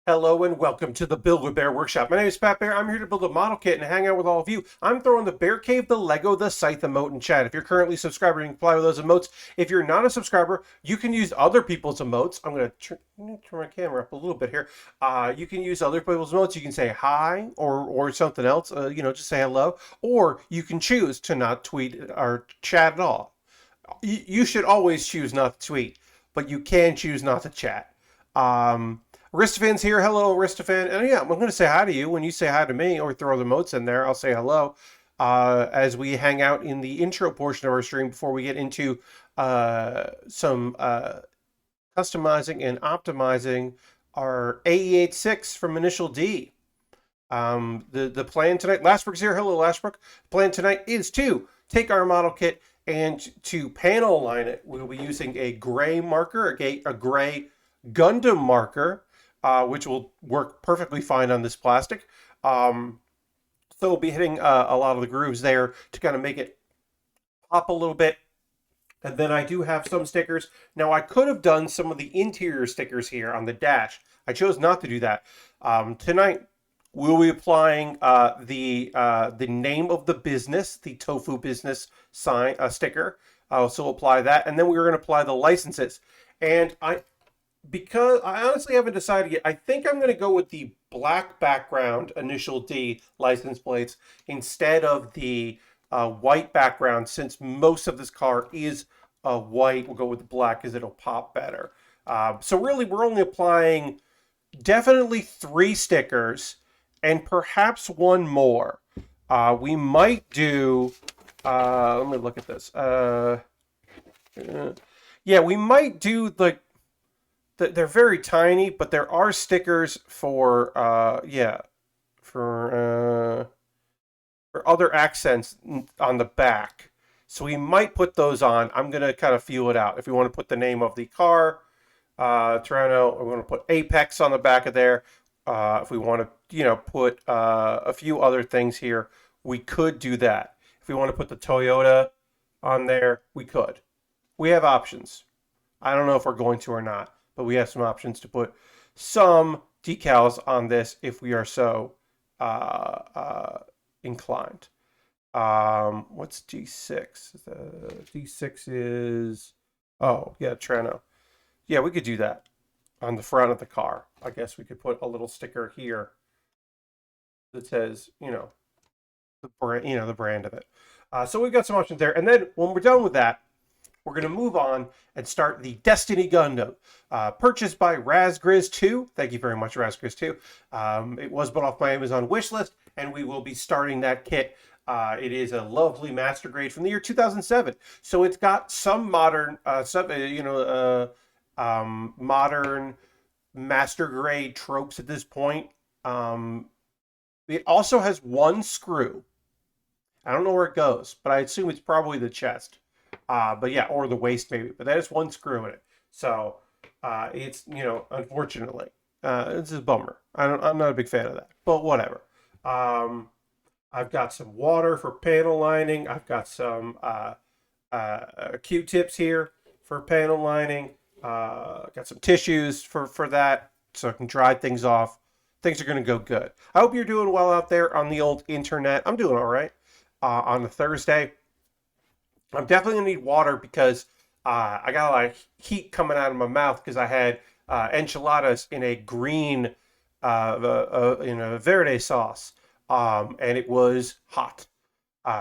Hello and welcome to the Build With Baer Workshop. My name is Pat Bear. I'm here to build a model kit and hang out with all of you. I'm throwing the Bear Cave, the Lego, the Scythe emote in chat. If you're currently a subscriber, you can apply with those emotes. If you're not a subscriber, you can use other people's emotes. I'm going to turn my camera up a little bit here. You can use other people's emotes. You can say hi or something else. Just say hello. Or you can choose to not tweet or chat at all. You should always choose not to tweet, but you can choose not to chat. Aristofan's here. Hello, Aristofan. And yeah, I'm going to say hi to you. When you say hi to me or throw the emotes in there, I'll say hello as we hang out in the intro portion of our stream before we get into some customizing and optimizing our AE86 from Initial D. The plan tonight, Lashbrook's here. Hello, Lashbrook. The plan tonight is to take our model kit and to panel line it. We'll be using a gray marker, a gray Gundam marker, which will work perfectly fine on this plastic. So we'll be hitting a lot of the grooves there to kind of make it pop a little bit. And then I do have some stickers. Now I could have done some of the interior stickers here on the dash. I chose not to do that. Tonight we'll be applying the name of the business, the Tofu business sign sticker. So we'll apply that, and then we're going to apply the licenses. And because I honestly haven't decided yet, I think I'm going to go with the black background Initial D license plates instead of the white background, since most of this car is white. We'll go with the black because it'll pop better. So really, we're only applying definitely 3 stickers and perhaps one more. We might do, let me look at this. Yeah, we might do like, they're very tiny, but there are stickers for for other accents on the back. So we might put those on. I'm gonna kind of feel it out. If we want to put the name of the car, Toronto, we want to put Apex on the back of there. If we want to, put a few other things here, we could do that. If we want to put the Toyota on there, we could. We have options. I don't know if we're going to or not, but we have some options to put some decals on this if we are so inclined. What's D6? D6 is, oh, yeah, Trano. Yeah, we could do that on the front of the car. I guess we could put a little sticker here that says, the brand, the brand of it. So we've got some options there. And then when we're done with that, we're going to move on and start the Destiny Gundam, purchased by Razgriz2. Thank you very much, Razgriz2. It was bought off my Amazon wish list, and we will be starting that kit. It is a lovely master grade from the year 2007. So it's got some modern, modern master grade tropes at this point. It also has one screw. I don't know where it goes, but I assume it's probably the chest. But yeah, or the waist maybe. But that is one screw in it. So it's, unfortunately, it's a bummer. I'm not a big fan of that, but whatever. I've got some water for panel lining. I've got some Q-tips here for panel lining. Got some tissues for that so I can dry things off. Things are going to go good. I hope you're doing well out there on the old internet. I'm doing all right on a Thursday. I'm definitely going to need water because I got a lot of heat coming out of my mouth because I had enchiladas in a green, verde sauce. And it was hot.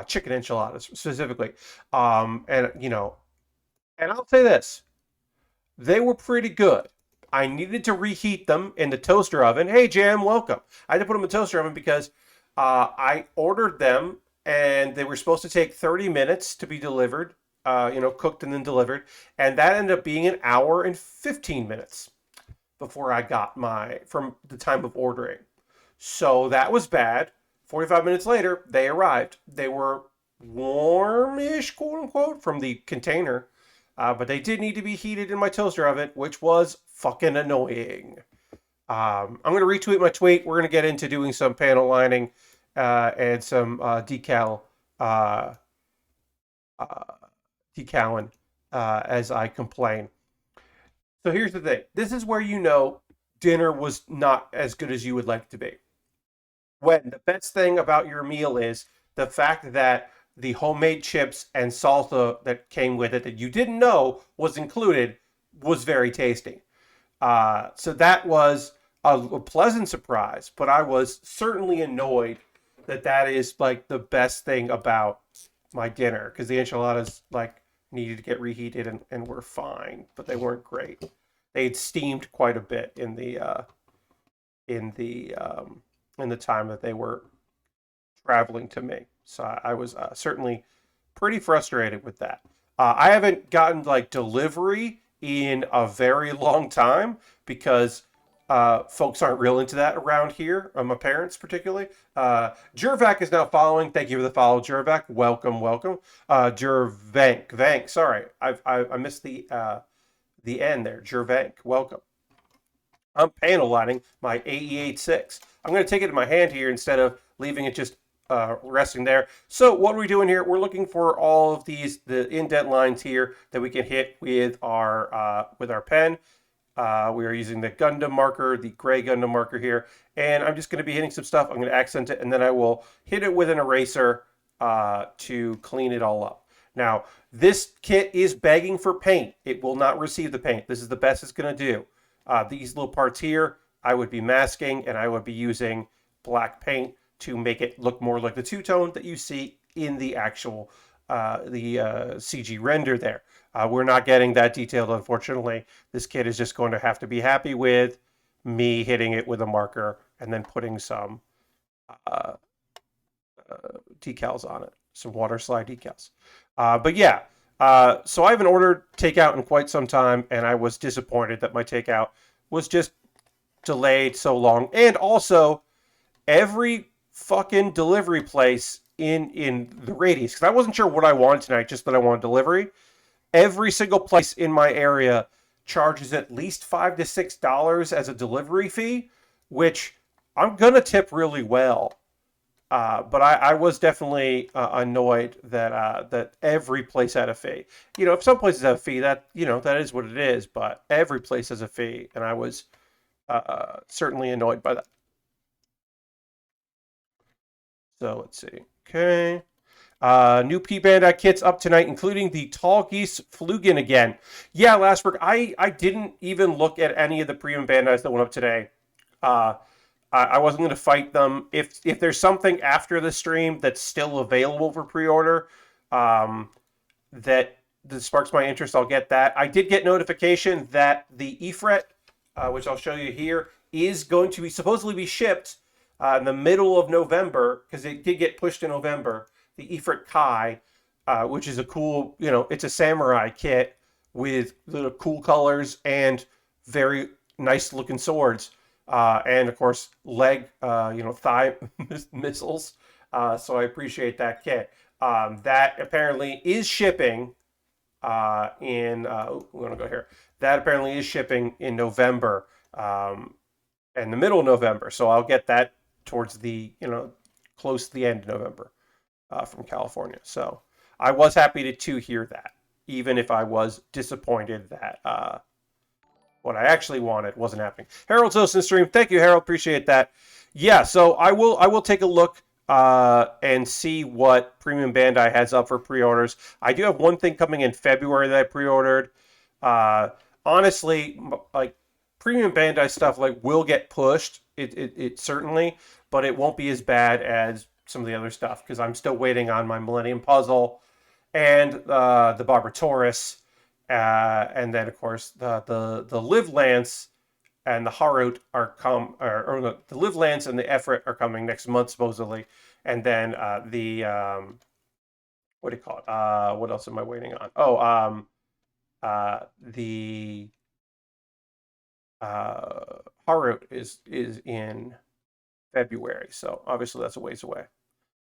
Chicken enchiladas specifically. And I'll say this. They were pretty good. I needed to reheat them in the toaster oven. Hey, Jam, welcome. I had to put them in the toaster oven because I ordered them and they were supposed to take 30 minutes to be delivered, cooked and then delivered. And that ended up being an hour and 15 minutes before I got from the time of ordering. So that was bad. 45 minutes later, they arrived. They were warmish, quote unquote, from the container. But they did need to be heated in my toaster oven, which was fucking annoying. I'm going to retweet my tweet. We're going to get into doing some panel lining and some decaling as I complain. So here's the thing. This is where dinner was not as good as you would like it to be. When the best thing about your meal is the fact that the homemade chips and salsa that came with it that you didn't know was included was very tasty. So that was a pleasant surprise, but I was certainly annoyed that that is like the best thing about my dinner because the enchiladas like needed to get reheated and were fine, but they weren't great. They had steamed quite a bit in the in the time that they were traveling to me. So I was certainly pretty frustrated with that. I haven't gotten like delivery in a very long time because folks aren't real into that around here. My parents, particularly. Jurvac is now following. Thank you for the follow, Jurvac. Welcome, welcome. Jurvank. Sorry, I missed the end there. Jurvank, welcome. I'm panel lining my AE86. I'm going to take it in my hand here instead of leaving it just resting there. So what are we doing here? We're looking for all of these, the indent lines here that we can hit with our pen. We are using the Gundam marker, the gray Gundam marker here, and I'm just going to be hitting some stuff. I'm going to accent it, and then I will hit it with an eraser to clean it all up. Now, this kit is begging for paint. It will not receive the paint. This is the best it's going to do. These little parts here, I would be masking, and I would be using black paint to make it look more like the two-tone that you see in the actual CG render there. We're not getting that detailed, unfortunately. This kit is just going to have to be happy with me hitting it with a marker and then putting some decals on it, some water slide decals. But yeah, so I haven't ordered takeout in quite some time, and I was disappointed that my takeout was just delayed so long. And also, every fucking delivery place in the radius, because I wasn't sure what I wanted tonight, just that I wanted delivery. Every single place in my area charges at least $5 to $6 as a delivery fee, which I'm gonna tip really well. But I was definitely annoyed that that every place had a fee. You know, if some places have a fee, that that is what it is. But every place has a fee, and I was certainly annoyed by that. So let's see. Okay. New P Bandai kits up tonight, including the Tall Geese Flugen again. Yeah, Lastberg, I didn't even look at any of the premium Bandais that went up today. I wasn't going to fight them. If there's something after the stream that's still available for pre-order that sparks my interest, I'll get that. I did get notification that the Ifrit, which I'll show you here, is going to supposedly be shipped in the middle of November, because it did get pushed to November. The Ifrit Kai, which is a cool, it's a samurai kit with little cool colors and very nice looking swords. And of course, leg, thigh missiles. So I appreciate that kit. That apparently is shipping we're gonna go here. That apparently is shipping in November, in the middle of November. So I'll get that towards the, close to the end of November from California. So I was happy to hear that, even if I was disappointed that what I actually wanted wasn't happening. Harold's hosting the stream. Thank you, Harold. Appreciate that. Yeah, so I will take a look and see what Premium Bandai has up for pre-orders. I do have one thing coming in February that I pre-ordered. Honestly, like Premium Bandai stuff will get pushed. It certainly, but it won't be as bad as some of the other stuff because I'm still waiting on my Millennium Puzzle and the Barbatorus. And then, of course, the Live Lance and the Harut are the Live Lance and the Efrit are coming next month supposedly, and then the what do you call it? What else am I waiting on? Oh, the Harut is in February, so obviously that's a ways away.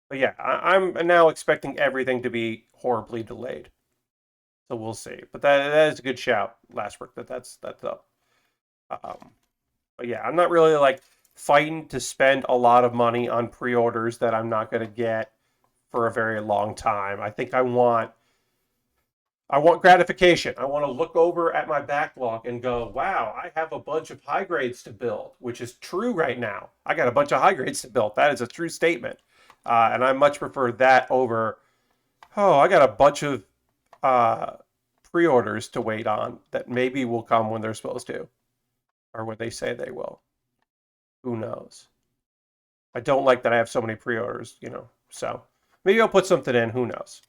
But yeah, I'm now expecting everything to be horribly delayed. So we'll see. But that is a good shout, Lastwork, that's up. But yeah, I'm not really fighting to spend a lot of money on pre-orders that I'm not going to get for a very long time. I think I want I want gratification. I want to look over at my backlog and go, wow, I have a bunch of high grades to build, which is true right now. I got a bunch of high grades to build. That is a true statement. And I much prefer that over, oh, I got a bunch of pre-orders to wait on that maybe will come when they're supposed to, or when they say they will. Who knows? I don't like that I have so many pre-orders, so maybe I'll put something in. Who knows?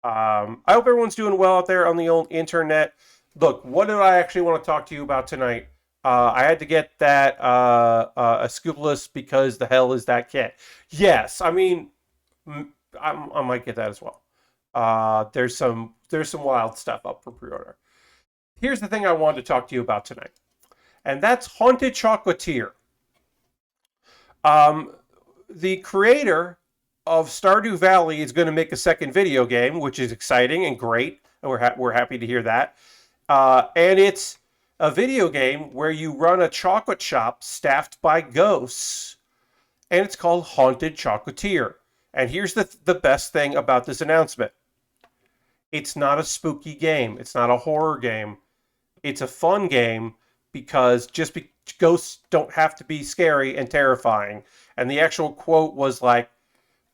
I hope everyone's doing well out there on the old internet. Look, what did I actually want to talk to you about tonight? I had to get that Escupulus because the hell is that kit? Yes, I mean, I might get that as well. There's some wild stuff up for pre-order. Here's the thing I wanted to talk to you about tonight, and that's Haunted Chocolatier. The creator of Stardew Valley is going to make a second video game, which is exciting and great. And we're happy to hear that. And it's a video game where you run a chocolate shop staffed by ghosts. And it's called Haunted Chocolatier. And here's the best thing about this announcement. It's not a spooky game. It's not a horror game. It's a fun game because ghosts don't have to be scary and terrifying. And the actual quote was like,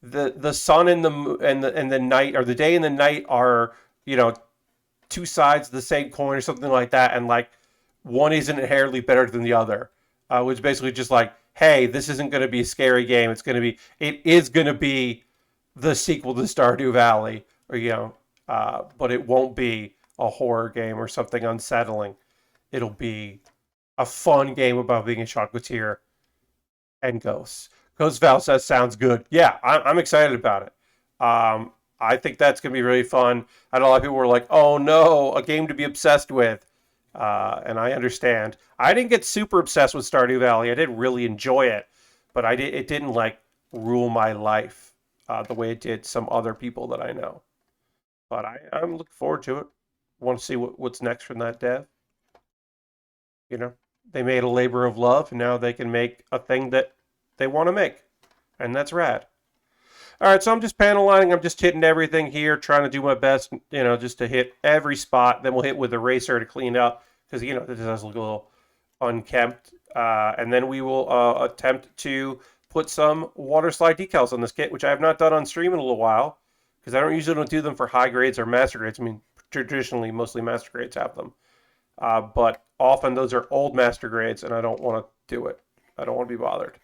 the sun and the night, or the day and the night, are two sides of the same coin or something like that, and like one isn't inherently better than the other. Which basically just like, hey, this isn't going to be a scary game. It is going to be the sequel to Stardew Valley, or but it won't be a horror game or something unsettling. It'll be a fun game about being a chocolatier and ghosts. Ghost Val says sounds good. Yeah, I'm excited about it. I think that's going to be really fun. I know a lot of people were like, oh no, a game to be obsessed with. And I understand. I didn't get super obsessed with Stardew Valley. I did really enjoy it. But it didn't like rule my life the way it did some other people that I know. But I'm looking forward to it. Want to see what's next from that dev. They made a labor of love, and now they can make a thing that they want to make, and that's rad. All right, so I'm just panel lining. I'm just hitting everything here, trying to do my best, just to hit every spot. Then we'll hit with eraser to clean up, because this does look a little unkempt. And then we will attempt to put some water slide decals on this kit, which I have not done on stream in a little while, because I don't usually do them for high grades or master grades. I mean, traditionally, mostly master grades have them, but often those are old master grades, and I don't want to do it. I don't want to be bothered.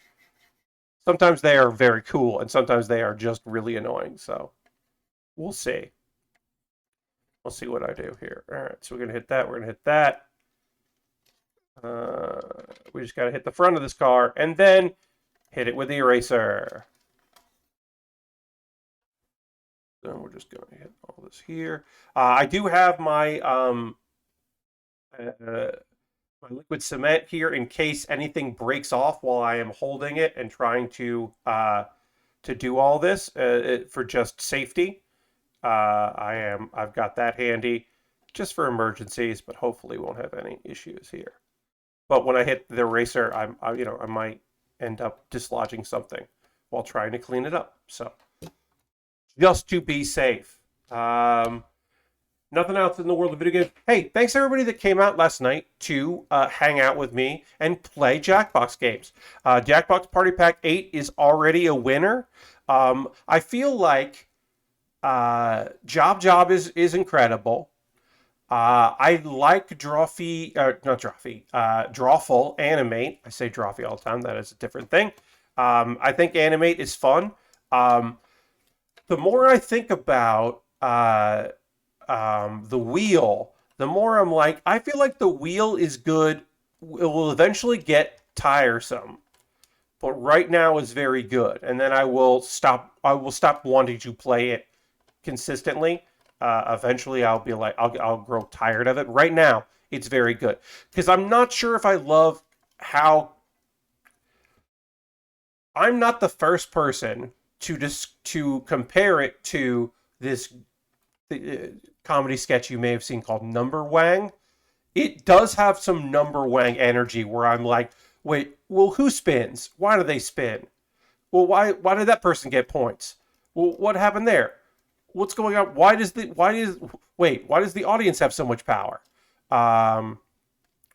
Sometimes they are very cool, and sometimes they are just really annoying. So we'll see. We'll see what I do here. All right, so we're going to hit that. We're going to hit that. We just got to hit the front of this car, and then hit it with the eraser. Then we're just going to hit all this here. I do have my my liquid cement here in case anything breaks off while I am holding it and trying to do all this for just safety. I've got that handy just for emergencies, but hopefully won't have any issues here. But when I hit the eraser, I might end up dislodging something while trying to clean it up. So just to be safe. Nothing else in the world of video games. Hey, thanks everybody that came out last night to hang out with me and play Jackbox games. Jackbox Party Pack 8 is already a winner. I feel like Job is incredible. I like Drawful Animate. I say Drawful all the time. That is a different thing. I think Animate is fun. The more I think about the wheel, the more I'm like, I feel like the wheel is good. It will eventually get tiresome, but right now is very good. And then I will stop wanting to play it consistently. Eventually I'll be like, I'll grow tired of it. Right now it's very good because I'm not sure if I love how I'm not the first person to compare it to this comedy sketch you may have seen called Number Wang. It does have some Number Wang energy where I'm like, wait, well, who spins? Why do they spin? Well, why did that person get points? Well, what happened there? What's going on? Why does the audience have so much power?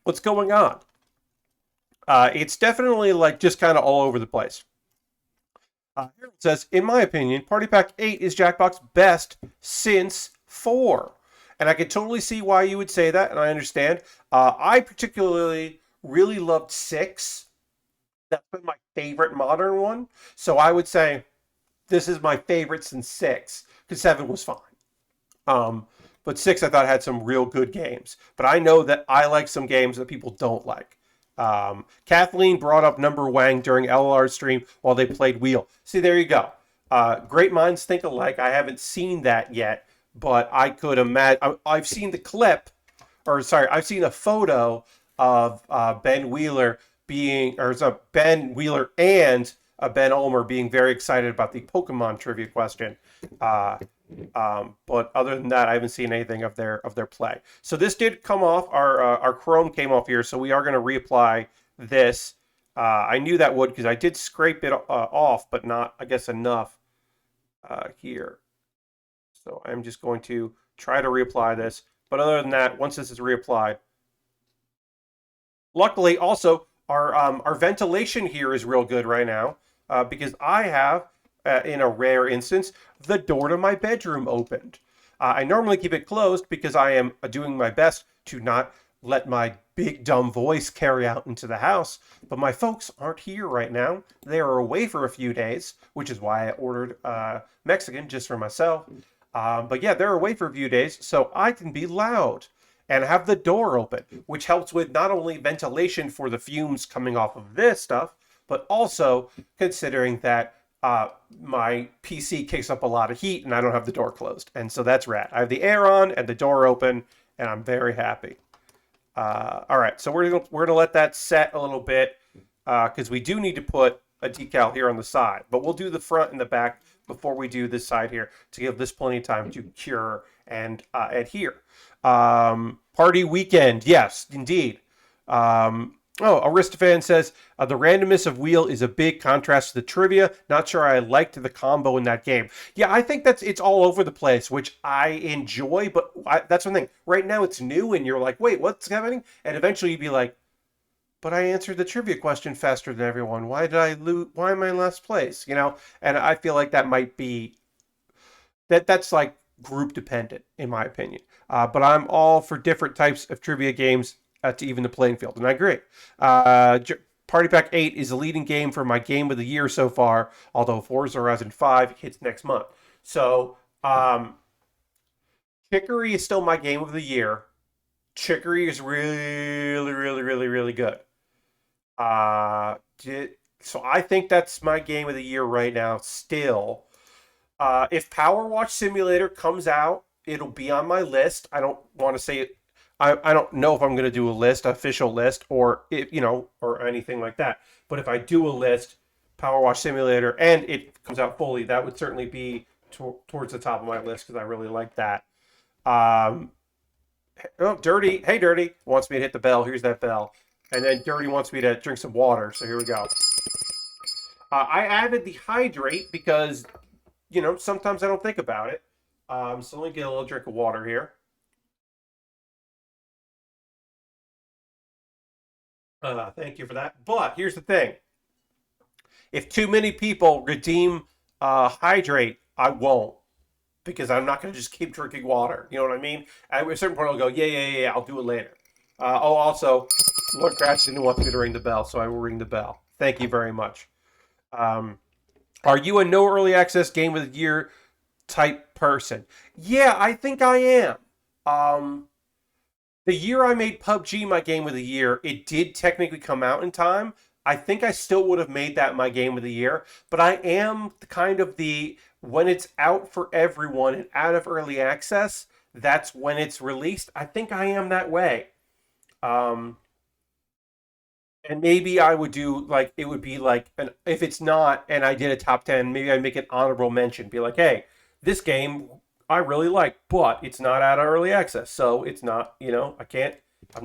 What's going on? It's definitely like just kind of all over the place. Harold says, in my opinion, Party Pack 8 is Jackbox's best since 4. And I can totally see why you would say that, and I understand. I particularly really loved 6. That's been my favorite modern one. So I would say this is my favorite since 6, because 7 was fine. But 6 I thought had some real good games. But I know that I like some games that people don't like. Kathleen brought up Number Wang during LLR's stream while they played Wheel. See, there you go. Great minds think alike. I haven't seen that yet, but I could imagine. I've seen the clip, I've seen a photo of Ben Wheeler Ben Wheeler and Ben Ulmer being very excited about the Pokemon trivia question. But other than that, I haven't seen anything of their play. So this did come off. Our Chrome came off here, so we are going to reapply this. I knew that would because I did scrape it off, but not, I guess, enough here. So I'm just going to try to reapply this. But other than that, once this is reapplied, luckily also our ventilation here is real good right now because I have. In a rare instance, the door to my bedroom opened. I normally keep it closed because I am doing my best to not let my big dumb voice carry out into the house. But my folks aren't here right now. They are away for a few days, which is why I ordered Mexican just for myself. But yeah, they're away for a few days, so I can be loud and have the door open, which helps with not only ventilation for the fumes coming off of this stuff, but also considering that my PC kicks up a lot of heat and I don't have the door closed. And so that's rad. I have the air on and the door open and I'm very happy. All right, so we're gonna let that set a little bit because we do need to put a decal here on the side, but we'll do the front and the back before we do this side here to give this plenty of time to cure and adhere. Party weekend, yes, indeed. Aristophan says, the randomness of Wheel is a big contrast to the trivia. Not sure I liked the combo in that game. Yeah, I think it's all over the place, which I enjoy, but that's one thing. Right now it's new and you're like, wait, what's happening? And eventually you'd be like, but I answered the trivia question faster than everyone. Why did I lose? Why am I in last place? You know, and I feel like that might be, that's like group dependent in my opinion. But I'm all for different types of trivia games to even the playing field. And I agree. Party Pack 8 is the leading game for my game of the year so far, although Forza Horizon 5 hits next month. So, Chicory is still my game of the year. Chicory is really, really, really, really good. So I think that's my game of the year right now still. If Power Watch Simulator comes out, it'll be on my list. I don't want to say it. I don't know if I'm going to do a list, official list, or or anything like that. But if I do a list, Power Wash Simulator, and it comes out fully, that would certainly be towards the top of my list because I really like that. Dirty, hey Dirty, wants me to hit the bell. Here's that bell, and then Dirty wants me to drink some water. So here we go. I added the hydrate because sometimes I don't think about it. So let me get a little drink of water here. Thank you for that. But here's the thing. If too many people redeem hydrate, I won't. Because I'm not going to just keep drinking water. You know what I mean? At a certain point, I'll go, yeah, I'll do it later. Also, Lord Cratchit wants me to ring the bell, so I will ring the bell. Thank you very much. Are you a no early access game of the year type person? Yeah, I think I am. The year I made PUBG my game of the year, it did technically come out in time. I think I still would have made that my game of the year, but I am kind of when it's out for everyone and out of early access, that's when it's released. I think I am that way. And maybe I would do it would be if it's not and I did a top 10, maybe I'd make an honorable mention, be like, hey, this game I really like, but it's not out of early access, so it's not, I'm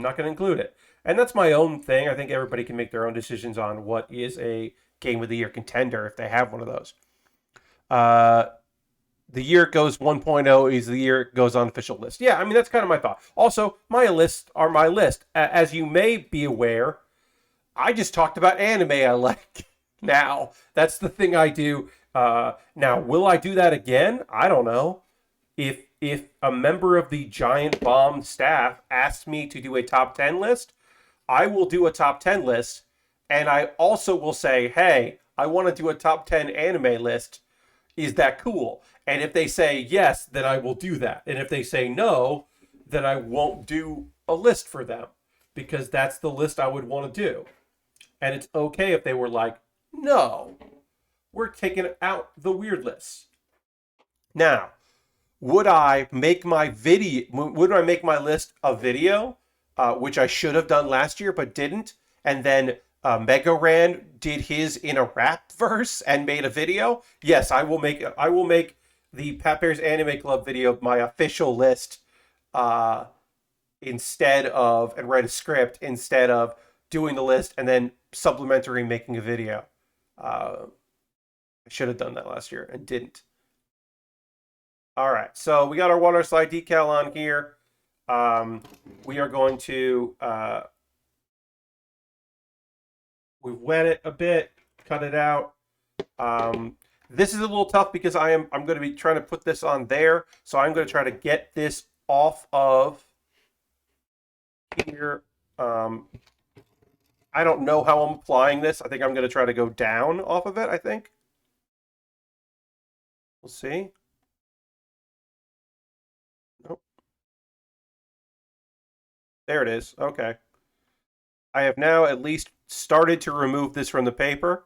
not going to include it. And that's my own thing. I think everybody can make their own decisions on what is a game of the year contender if they have one of those. the year it goes 1.0 is the year it goes on official list. Yeah, I mean, that's kind of my thought. Also, my lists are my list. As you may be aware, I just talked about anime I like now. That's the thing I do. Now, will I do that again? I don't know. If a member of the Giant Bomb staff asks me to do a top 10 list, I will do a top 10 list. And I also will say, hey, I want to do a top 10 anime list. Is that cool? And if they say yes, then I will do that. And if they say no, then I won't do a list for them because that's the list I would want to do. And it's okay if they were like, no, we're taking out the weird lists. Now, would I make my list a video, which I should have done last year but didn't, and then Mega Ran did his in a rap verse and made a video? Yes, I will make the Pat Bear's Anime Club video my official list, instead of, and write a script instead of doing the list and then supplementary making a video. I should have done that last year and didn't. All right, so we got our water slide decal on here. We are going to we've wet it a bit, cut it out. This is a little tough because I'm going to be trying to put this on there, so I'm going to try to get this off of here. I don't know how I'm applying this. I think I'm going to try to go down off of it, I think. We'll see. Nope. There it is. Okay. I have now at least started to remove this from the paper.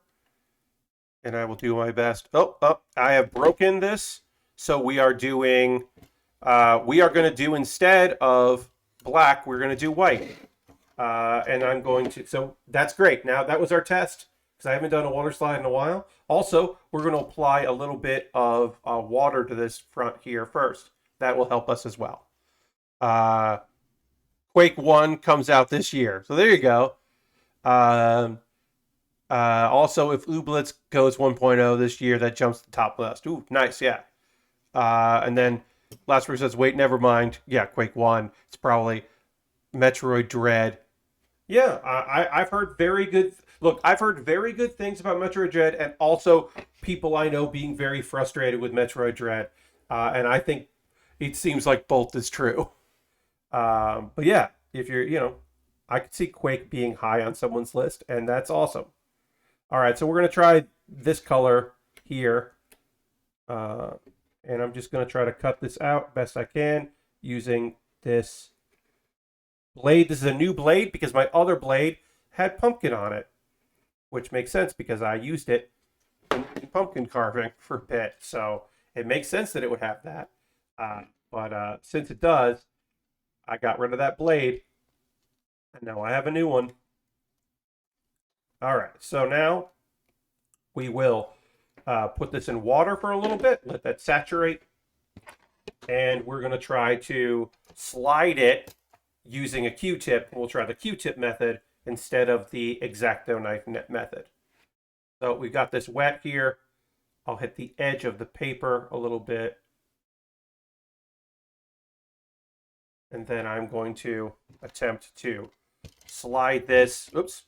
And I will do my best. Oh, I have broken this. So we are doing, we are going to do, instead of black, we're going to do white. And I'm going to, so that's great. Now that was our test because I haven't done a water slide in a while. Also, we're going to apply a little bit of water to this front here first. That will help us as well. Quake 1 comes out this year. So there you go. Also, if Ooblets goes 1.0 this year, that jumps the top list. Ooh, nice, yeah. And then last person says, wait, never mind. Yeah, Quake 1. It's probably Metroid Dread. Yeah, I've heard very good... Look, I've heard very good things about Metroid Dread, and also people I know being very frustrated with Metroid Dread. And I think it seems like both is true. But yeah, if you're, I could see Quake being high on someone's list, and that's awesome. All right, so we're going to try this color here. And I'm just going to try to cut this out best I can using this blade. This is a new blade because my other blade had pumpkin on it, which makes sense because I used it in pumpkin carving for a bit. So it makes sense that it would have that. But since it does, I got rid of that blade. And now I have a new one. All right, so now we will put this in water for a little bit, let that saturate, and we're going to try to slide it using a Q-tip. We'll try the Q-tip method instead of the X-Acto knife method. So we've got this wet here. I'll hit the edge of the paper a little bit. And then I'm going to attempt to slide this. Oops.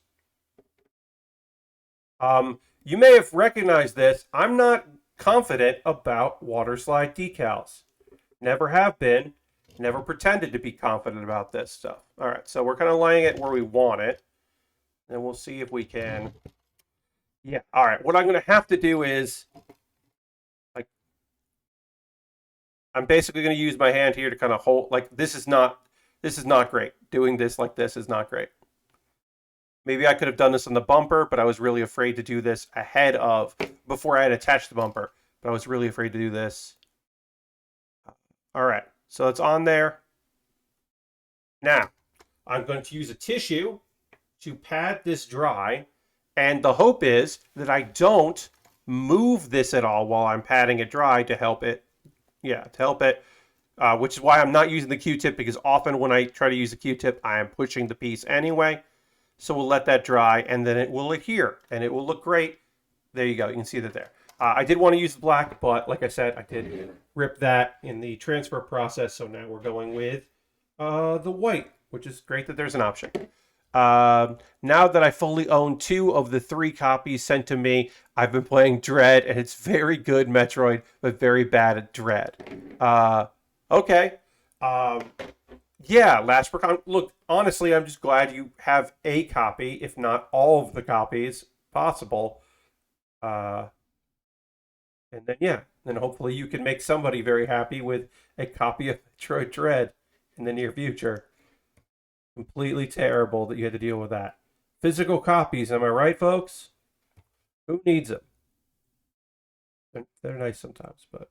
You may have recognized this. I'm not confident about water slide decals. Never have been. Never pretended to be confident about this stuff. All right, so we're kind of laying it where we want it. And we'll see if we can. Yeah, all right. What I'm going to have to do is, I'm basically going to use my hand here to kind of hold, this is not great. Doing this like this is not great. Maybe I could have done this on the bumper, but I was really afraid to do this before I had attached the bumper. But I was really afraid to do this. All right, so it's on there. Now, I'm going to use a tissue to pad this dry. And the hope is that I don't move this at all while I'm padding it dry to help it. Yeah, to help it. Which is why I'm not using the Q-tip, because often when I try to use the Q-tip, I am pushing the piece anyway. So we'll let that dry, and then it will adhere, and it will look great. There you go. You can see that there. I did want to use the black, but like I said, I did rip that in the transfer process. So now we're going with the white, which is great that there's an option. Now that I fully own 2 of the 3 copies sent to me, I've been playing Dread, and it's very good Metroid, but very bad at Dread. Okay. Yeah, Last Recon. Look, honestly, I'm just glad you have a copy, if not all of the copies possible. And then, yeah, then hopefully you can make somebody very happy with a copy of Metroid Dread in the near future. Completely terrible that you had to deal with that. Physical copies, am I right, folks? Who needs them? They're nice sometimes, but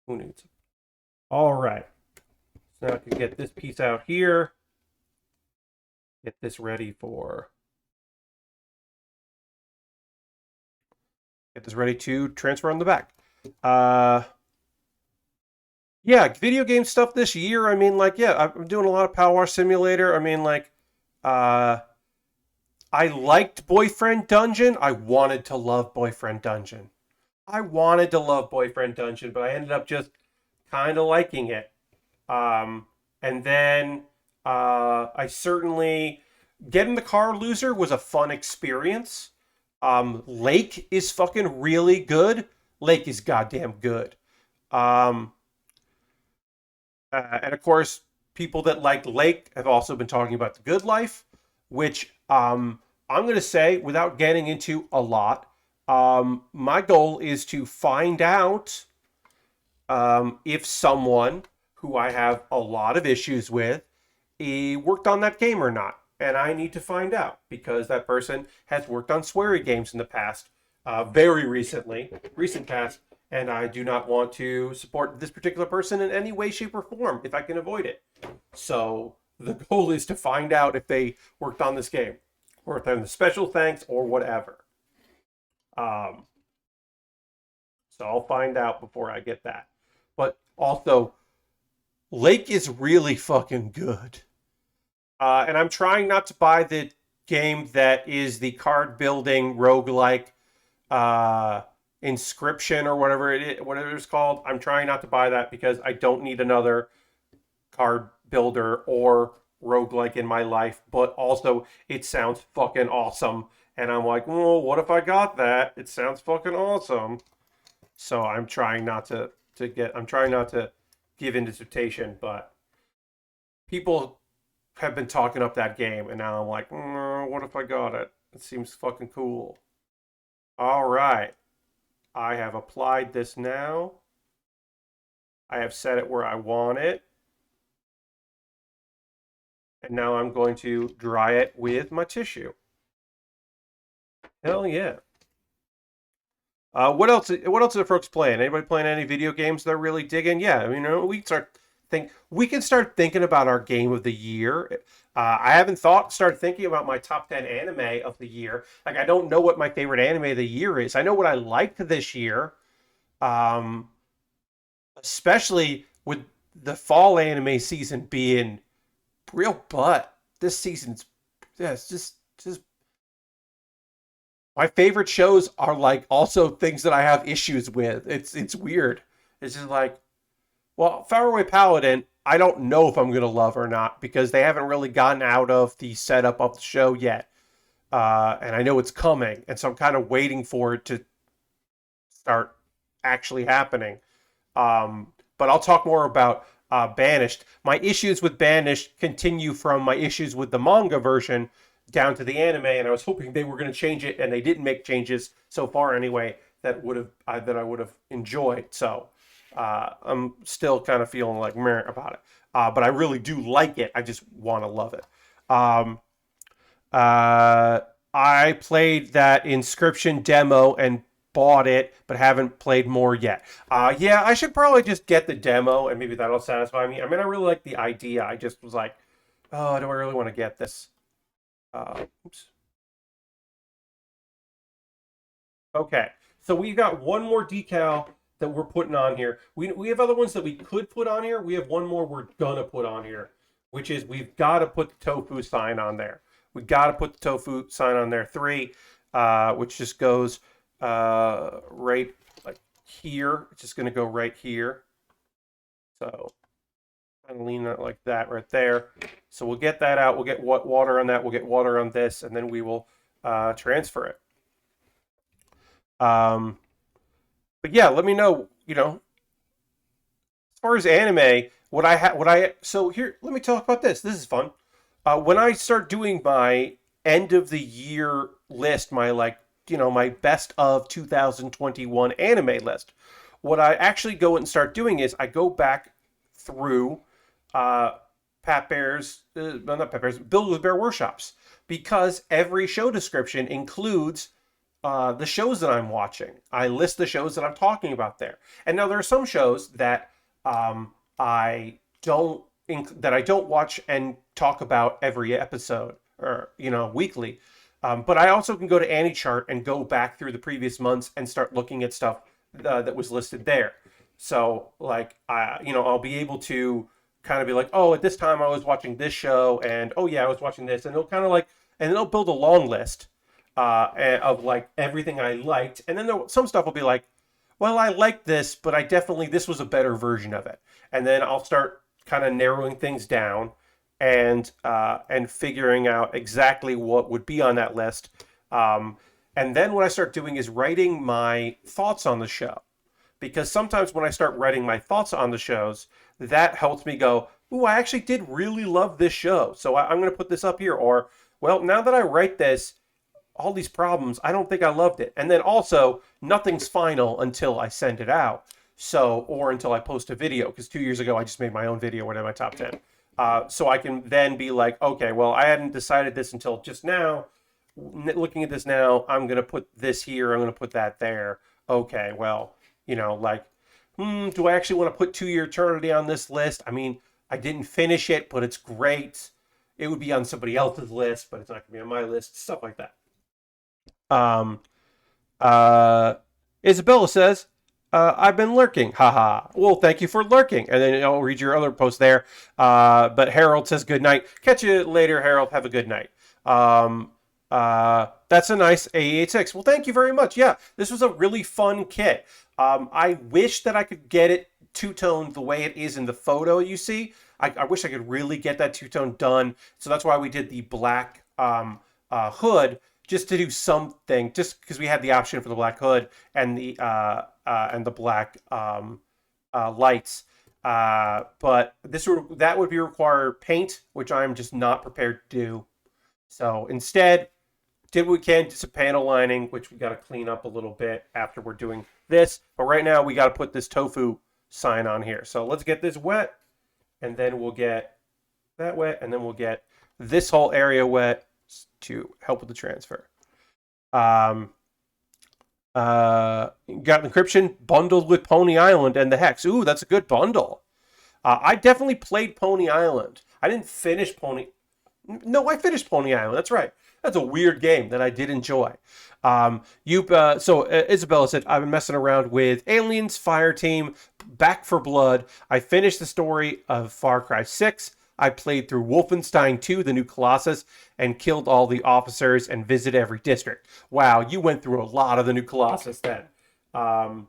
who needs them? All right. So now I can get this piece out here. Get this ready for... Get this ready to transfer on the back. Yeah, video game stuff this year. I mean, like, yeah, I'm doing a lot of Power Wash Simulator. I mean, like, I liked Boyfriend Dungeon. I wanted to love Boyfriend Dungeon. But I ended up just kind of liking it. And then I certainly... Getting the car loser was a fun experience. Lake is fucking really good. Lake is goddamn good. And of course, people that like Lake have also been talking about The Good Life, which I'm going to say, without getting into a lot, my goal is to find out if someone who I have a lot of issues with worked on that game or not. And I need to find out, because that person has worked on sweary games in the past, very recent past, and I do not want to support this particular person in any way, shape, or form if I can avoid it. So the goal is to find out if they worked on this game, or if they're in the special thanks or whatever. So I'll find out before I get that. But also, Lake is really fucking good. And I'm trying not to buy the game that is the card building roguelike Inscription or whatever it's called. I'm trying not to buy that because I don't need another card builder or roguelike in my life, but also it sounds fucking awesome. And I'm like, well, what if I got that? It sounds fucking awesome. So I'm trying not to give in to temptation, but people have been talking up that game, and now I'm like, what if I got it? It seems fucking cool. All right. I have applied this now. I have set it where I want it. And now I'm going to dry it with my tissue. Hell yeah. What else are folks playing? Anybody playing any video games they're really digging? Yeah, I mean, we can start thinking about our game of the year. I haven't started thinking about my top 10 anime of the year. Like, I don't know what my favorite anime of the year is. I know what I liked this year, especially with the fall anime season being real butt. This season's, yeah, it's just my favorite shows are like also things that I have issues with. It's weird. It's just like, well, Faraway Paladin, I don't know if I'm going to love or not because they haven't really gotten out of the setup of the show yet. And I know it's coming. And so I'm kind of waiting for it to start actually happening. But I'll talk more about Banished. My issues with Banished continue from my issues with the manga version down to the anime. And I was hoping they were going to change it. And they didn't make changes so far anyway that I would have enjoyed. So... I'm still kind of feeling like meh about it. But I really do like it. I just want to love it. I played that Inscription demo and bought it, but haven't played more yet. Yeah, I should probably just get the demo, and maybe that'll satisfy me. I mean, I really like the idea. I just was like, oh, do I really want to get this? Oops. Okay, so we got one more decal that we're putting on here. We have other ones that we could put on here. We have one more we're gonna put on here, which is we've got to put the tofu sign on there. We got to put the tofu sign on there. 3, which just goes right like here. It's just going to go right here. So kind of lean that like that right there. So we'll get that out. We'll get water on that. We'll get water on this, and then we will transfer it. But yeah, let me know. As far as anime, so here, let me talk about this. This is fun. When I start doing my end of the year list, my my best of 2021 anime list, what I actually go and start doing is I go back through uh, not Pat Bear's, Build With Baer Workshops, because every show description includes the shows that I'm watching. I list the shows that I'm talking about there. And now there are some shows that I don't watch and talk about every episode or weekly. But I also can go to AniChart and go back through the previous months and start looking at stuff that was listed there. So I'll be able to kind of be like, oh, at this time I was watching this show, and oh yeah, I was watching this, and it'll build a long list of like everything I liked, and then some stuff will be like, well, I liked this, but this was a better version of it, and then I'll start kind of narrowing things down and figuring out exactly what would be on that list. And then what I start doing is writing my thoughts on the show, because sometimes when I start writing my thoughts on the shows, that helps me go, ooh, I actually did really love this show, so I'm going to put this up here. Or, well, now that I write this, all these problems, I don't think I loved it. And then also, nothing's final until I send it out. So, or until I post a video, because 2 years ago I just made my own video, one of my top 10. So I can then be like, okay, well, I hadn't decided this until just now. Looking at this now, I'm going to put this here, I'm going to put that there. Okay, well, do I actually want to put 2 Year Eternity on this list? I mean, I didn't finish it, but it's great. It would be on somebody else's list, but it's not going to be on my list. Stuff like that. Um, Isabella says, I've been lurking. Haha. Well, thank you for lurking. And then I'll read your other post there. But Harold says, good night. Catch you later, Harold. Have a good night. That's a nice AE86. Well, thank you very much. Yeah, this was a really fun kit. I wish that I could get it two-toned the way it is in the photo you see. I wish I could really get that two-tone done. So that's why we did the black hood, just to do something, just because we had the option for the black hood and the black lights. But that would be require paint, which I'm just not prepared to do. So instead, did what we can, just a panel lining, which we got to clean up a little bit after we're doing this. But right now, we got to put this tofu sign on here. So let's get this wet, and then we'll get that wet, and then we'll get this whole area wet to help with the transfer. Got encryption bundled with Pony Island and the Hex. Ooh, that's a good bundle. I definitely played Pony Island. I didn't finish Pony. No, I finished Pony Island. That's right. That's a weird game that I did enjoy. Isabella said, I've been messing around with Aliens, Fireteam, Back for Blood. I finished the story of Far Cry 6. I played through Wolfenstein 2, the new Colossus, and killed all the officers and visited every district. Wow, you went through a lot of the new Colossus then. I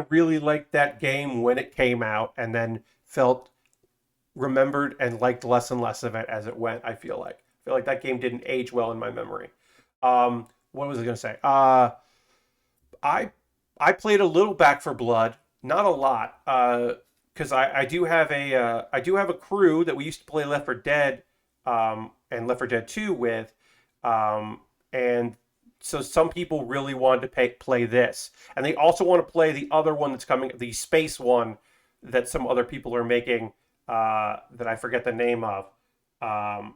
really liked that game when it came out, and then remembered and liked less and less of it as it went. I feel like that game didn't age well in my memory. What was I going to say? I played a little Back for Blood, not a lot, because I do have a crew that we used to play Left 4 Dead and Left 4 Dead 2 with, and so some people really wanted to play this, and they also want to play the other one that's coming, the space one that some other people are making. That I forget the name of. I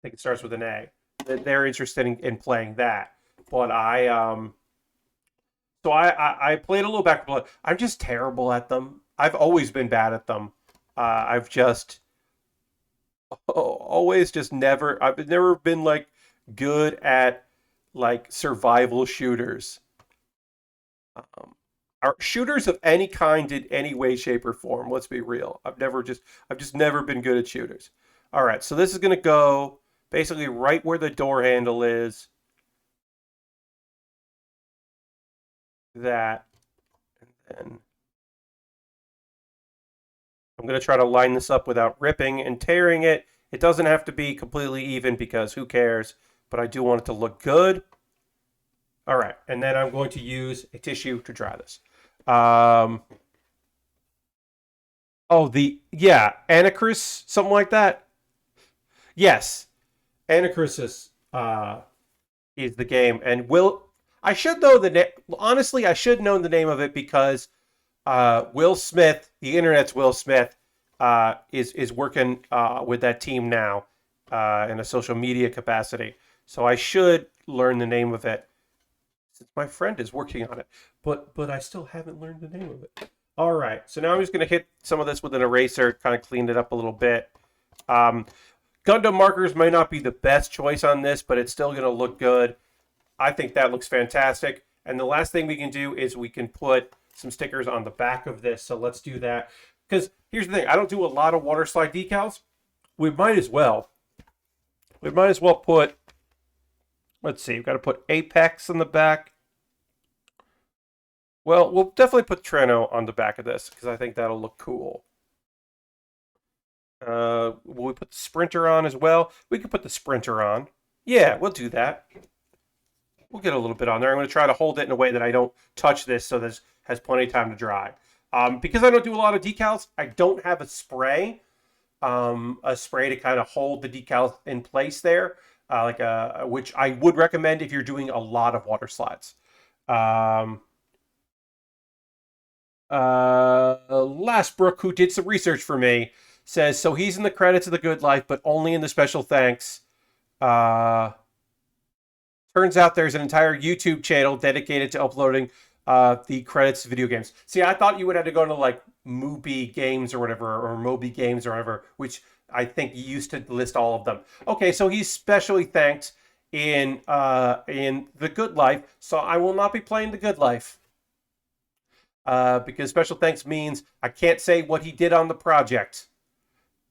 think it starts with an A. They're interested in playing that, but I played a little Back 4 Blood. I'm just terrible at them. I've always been bad at them. I've just always just never. I've never been like good at like survival shooters. Are shooters of any kind in any way, shape, or form. Let's be real. I've just never been good at shooters. All right, so this is gonna go basically right where the door handle is. that, and then I'm going to try to line this up without ripping and tearing it. It doesn't have to be completely even because who cares, but I do want it to look good. All right, and then I'm going to use a tissue to dry this. Yeah, Anacris, something like that. Yes, Anacris is the game, and I should know the name. Honestly, I should know the name of it because Will Smith, the internet's Will Smith, is working with that team now in a social media capacity. So I should learn the name of it since my friend is working on it. But I still haven't learned the name of it. All right, so now I'm just going to hit some of this with an eraser, kind of clean it up a little bit. Gundam markers may not be the best choice on this, but it's still going to look good. I think that looks fantastic. And the last thing we can do is we can put some stickers on the back of this. So let's do that. Because here's the thing. I don't do a lot of water slide decals. We might as well. We might as well put, let's see, we've got to put Apex on the back. Well, we'll definitely put Treno on the back of this because I think that'll look cool. Will we put the Sprinter on as well? We can put the Sprinter on. Yeah, we'll do that. We'll get a little bit on there. I'm going to try to hold it in a way that I don't touch this so this has plenty of time to dry. Because I don't do a lot of decals, I don't have a spray to kind of hold the decals in place there, which I would recommend if you're doing a lot of water slides. Lastbrook, who did some research for me, says, so he's in the credits of The Good Life, but only in the special thanks. Turns out there's an entire YouTube channel dedicated to uploading the credits to video games. See, I thought you would have to go to like Mubi Games or whatever, or Moby Games or whatever, which I think used to list all of them. Okay, so he's specially thanked in The Good Life, so I will not be playing The Good Life. Because special thanks means I can't say what he did on the project,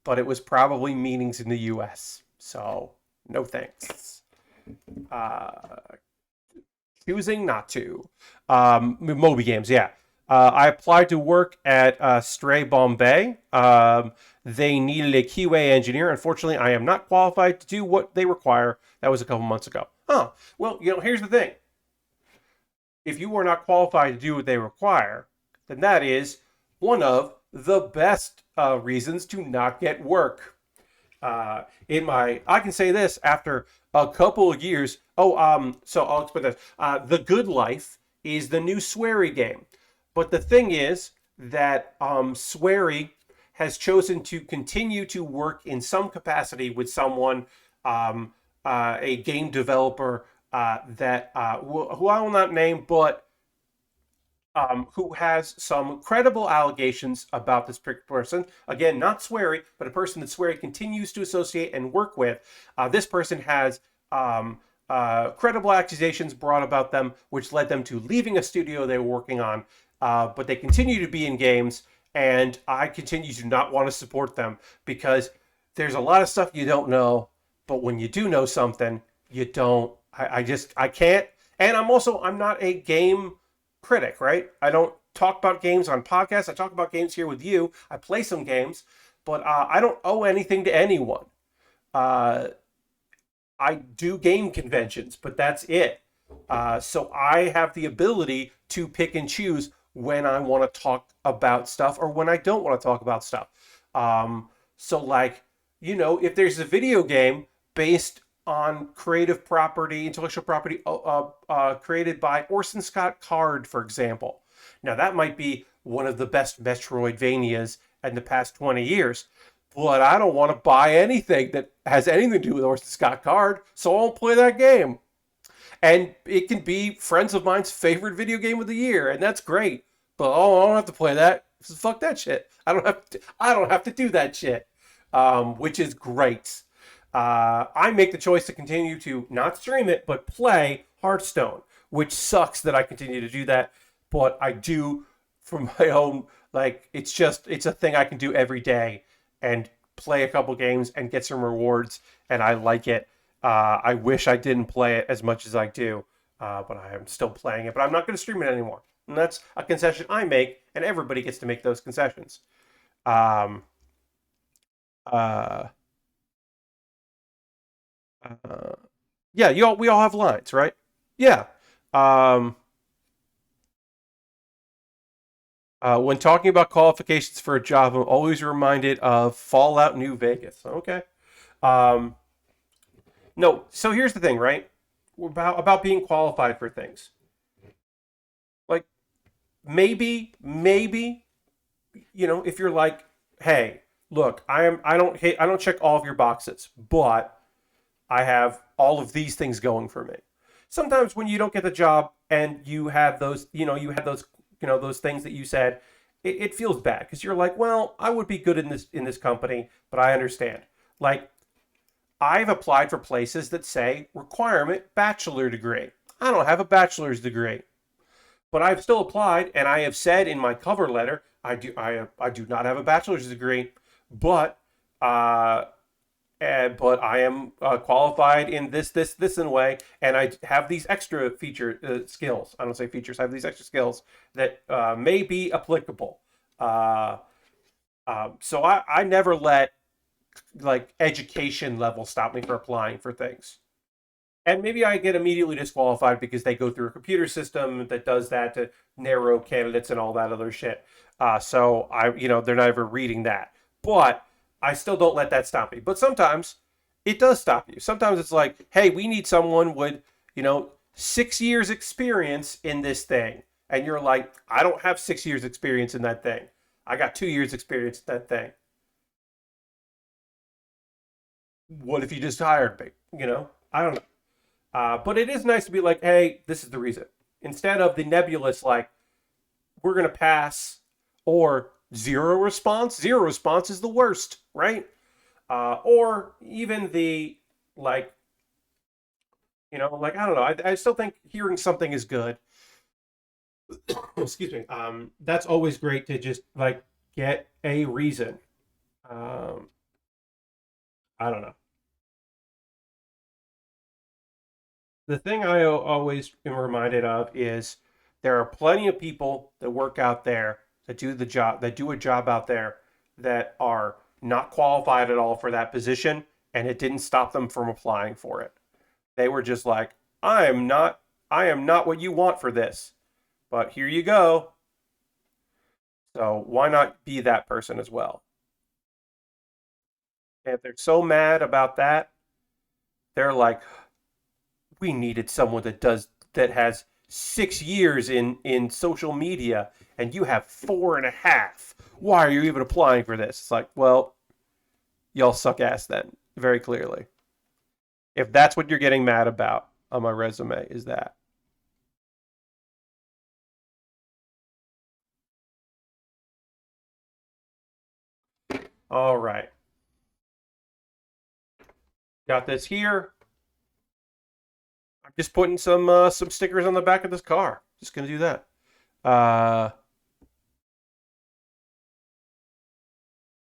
but it was probably meetings in the US. So, no thanks. Choosing not to. Moby Games, yeah. I applied to work at Stray Bombay. They needed a QA engineer. Unfortunately, I am not qualified to do what they require. That was a couple months ago. Huh. Well, here's the thing. If you are not qualified to do what they require, then that is one of the best reasons to not get work. I can say this after a couple of years. So I'll explain this. The Good Life is the new Swery game. But the thing is that Swery has chosen to continue to work in some capacity with someone, a game developer who I will not name, but who has some credible allegations about this person. Again, not Swery, but a person that Swery continues to associate and work with. This person has credible accusations brought about them, which led them to leaving a studio they were working on, but they continue to be in games, and I continue to not want to support them because there's a lot of stuff you don't know, but when you do know something, you don't. I can't. And I'm not a game critic, right? I don't talk about games on podcasts. I talk about games here with you. I play some games, but I don't owe anything to anyone. I do game conventions, but that's it. So I have the ability to pick and choose when I want to talk about stuff or when I don't want to talk about stuff. If there's a video game based on creative property, intellectual property created by Orson Scott Card, for example. Now, that might be one of the best Metroidvanias in the past 20 years, but I don't want to buy anything that has anything to do with Orson Scott Card, so I won't play that game. And it can be friends of mine's favorite video game of the year, and that's great. But I don't have to play that. Fuck that shit. I don't have to do that shit, which is great. I make the choice to continue to not stream it, but play Hearthstone, which sucks that I continue to do that. But I do from my own, it's a thing I can do every day and play a couple games and get some rewards, and I like it. I wish I didn't play it as much as I do, but I am still playing it. But I'm not going to stream it anymore. And that's a concession I make, and everybody gets to make those concessions. Um, uh, uh, yeah, we all have lines, right? Yeah. Um, when talking about qualifications for a job, I'm always reminded of Fallout New Vegas. Okay. Um, no, so here's the thing, right? About being qualified for things. Like maybe if you're like, hey, look, I don't check all of your boxes, but I have all of these things going for me. Sometimes when you don't get the job and you have those, those things that you said, it feels bad because you're like, well, I would be good in this company, but I understand. Like, I've applied for places that say requirement bachelor degree. I don't have a bachelor's degree, but I've still applied, and I have said in my cover letter, I do not have a bachelor's degree, but uh, but I am qualified in this in a way, and I have these extra feature skills. I don't say features. I have these extra skills that may be applicable. Uh, so I never let like education level stop me from applying for things. And maybe I get immediately disqualified because they go through a computer system that does that to narrow candidates and all that other shit. So they're not ever reading that. But I still don't let that stop me. But sometimes it does stop you. Sometimes it's like, hey, we need someone with, 6 years experience in this thing. And you're like, I don't have 6 years experience in that thing. I got 2 years experience in that thing. What if you just hired me? I don't know. But it is nice to be like, hey, this is the reason. Instead of the nebulous, like, we're going to pass or zero response. Zero response is the worst, right? Or even the, like, like, I don't know. I still think hearing something is good. Excuse me. That's always great to just, like, get a reason. Um, I don't know. The thing I always am reminded of is there are plenty of people that work out there that do a job out there that are not qualified at all for that position, and it didn't stop them from applying for it. They were just like, I am not what you want for this, but here you go. So why not be that person as well? And if they're so mad about that, they're like, we needed someone that has 6 years in social media, and you have 4.5. Why are you even applying for this? It's like, well, y'all suck ass then, very clearly. If that's what you're getting mad about on my resume, is that. All right. Got this here. I'm just putting some stickers on the back of this car. Just gonna do that. Uh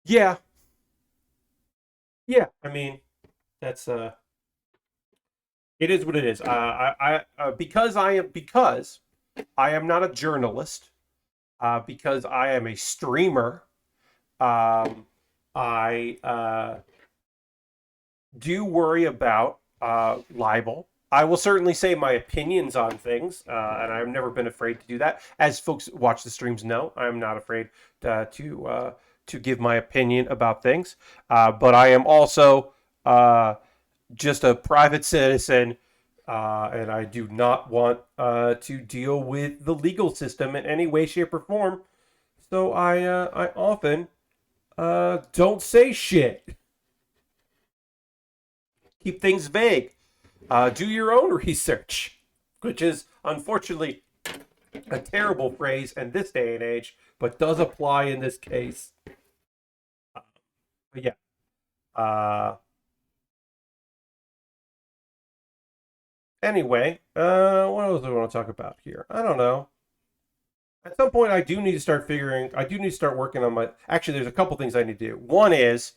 yeah. Yeah. I mean, that's it is what it is. Because I am not a journalist, because I am a streamer. I do worry about libel. I will certainly say my opinions on things, and I've never been afraid to do that. As folks watch the streams know, I'm not afraid to give my opinion about things. But I am also just a private citizen, and I do not want to deal with the legal system in any way, shape, or form. So I often don't say shit. Keep things vague. Do your own research, which is unfortunately a terrible phrase in this day and age, but does apply in this case. But yeah. Anyway, what else do I want to talk about here? I don't know. At some point, I do need to start working on my. Actually, there's a couple things I need to do. One is,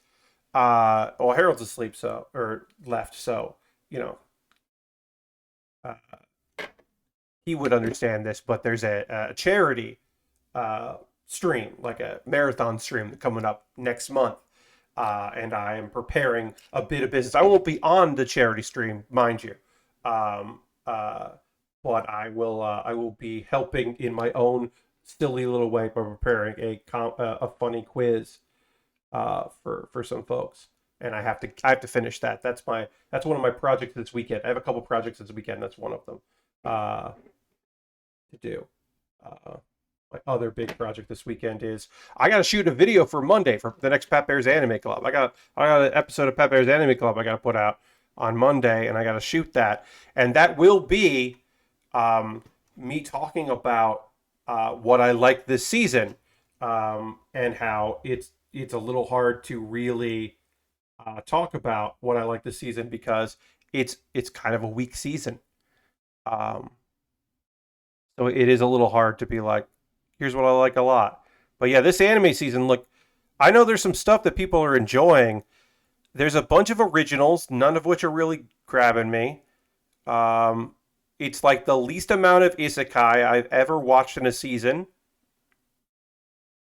well, Harold's asleep, or left, so, you know, uh, he would understand this, but there's a charity stream, like a marathon stream coming up next month. And I am preparing a bit of business. I won't be on the charity stream, mind you. But I will be helping in my own silly little way by preparing a funny quiz for some folks, and I have to finish that. That's one of my projects this weekend. I have a couple projects this weekend. That's one of them to do. My other big project this weekend is I got to shoot a video for Monday for the next Pat Bear's Anime Club. I got an episode of Pat Bear's Anime Club I got to put out on Monday, and I got to shoot that, and that will be me talking about what I like this season, and how it's a little hard to really talk about what I like this season because it's kind of a weak season. So it is a little hard to be like, here's what I like a lot. But yeah, this anime season, look, I know there's some stuff that people are enjoying. There's a bunch of originals, none of which are really grabbing me. It's like the least amount of isekai I've ever watched in a season.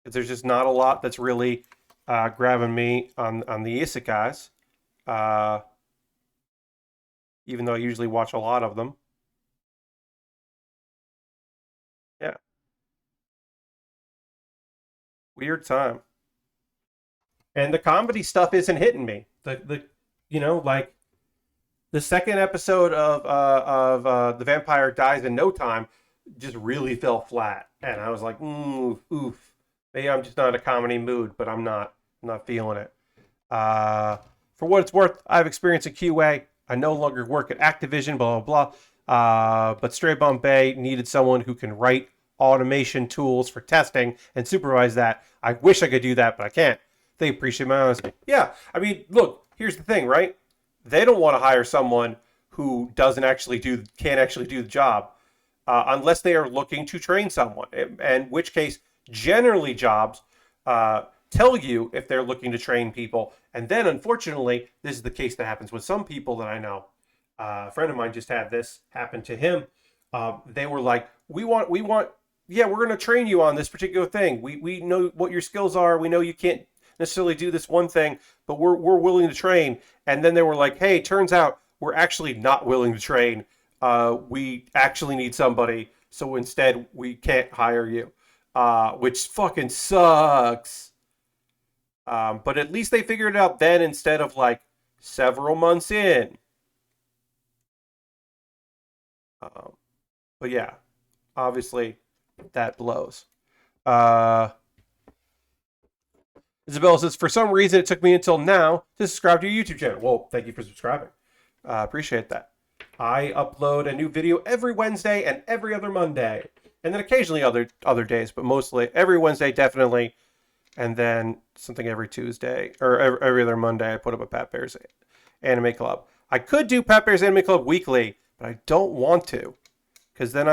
There's just not a lot that's really grabbing me on the isekais. Even though I usually watch a lot of them. Yeah. Weird time. And the comedy stuff isn't hitting me. Like the second episode of The Vampire Dies in No Time just really fell flat, and I was like, oof. Maybe I'm just not in a comedy mood, but I'm not feeling it. For what it's worth, I have experience in QA. I no longer work at Activision, blah blah blah. But Stray Bombay needed someone who can write automation tools for testing and supervise that. I wish I could do that, but I can't. They appreciate my honesty. Yeah, I mean, look, here's the thing, right? They don't want to hire someone who can't actually do the job, unless they are looking to train someone. In which case, generally jobs tell you if they're looking to train people. And then, unfortunately, this is the case that happens with some people that I know. A friend of mine just had this happen to him. They were like, yeah, we're going to train you on this particular thing. We know what your skills are. We know you can't necessarily do this one thing, but we're willing to train. And then they were like, hey, turns out we're actually not willing to train. We actually need somebody. So instead, we can't hire you, which fucking sucks. But at least they figured it out then instead of like several months in. But yeah, obviously that blows. Isabella says, for some reason, it took me until now to subscribe to your YouTube channel. Well, thank you for subscribing. Appreciate that. I upload a new video every Wednesday and every other Monday. And then occasionally other days, but mostly every Wednesday, definitely. And then something every Tuesday, or every other Monday, I put up a Pat Bear's Anime Club. I could do Pat Bear's Anime Club weekly, but I don't want to. Because then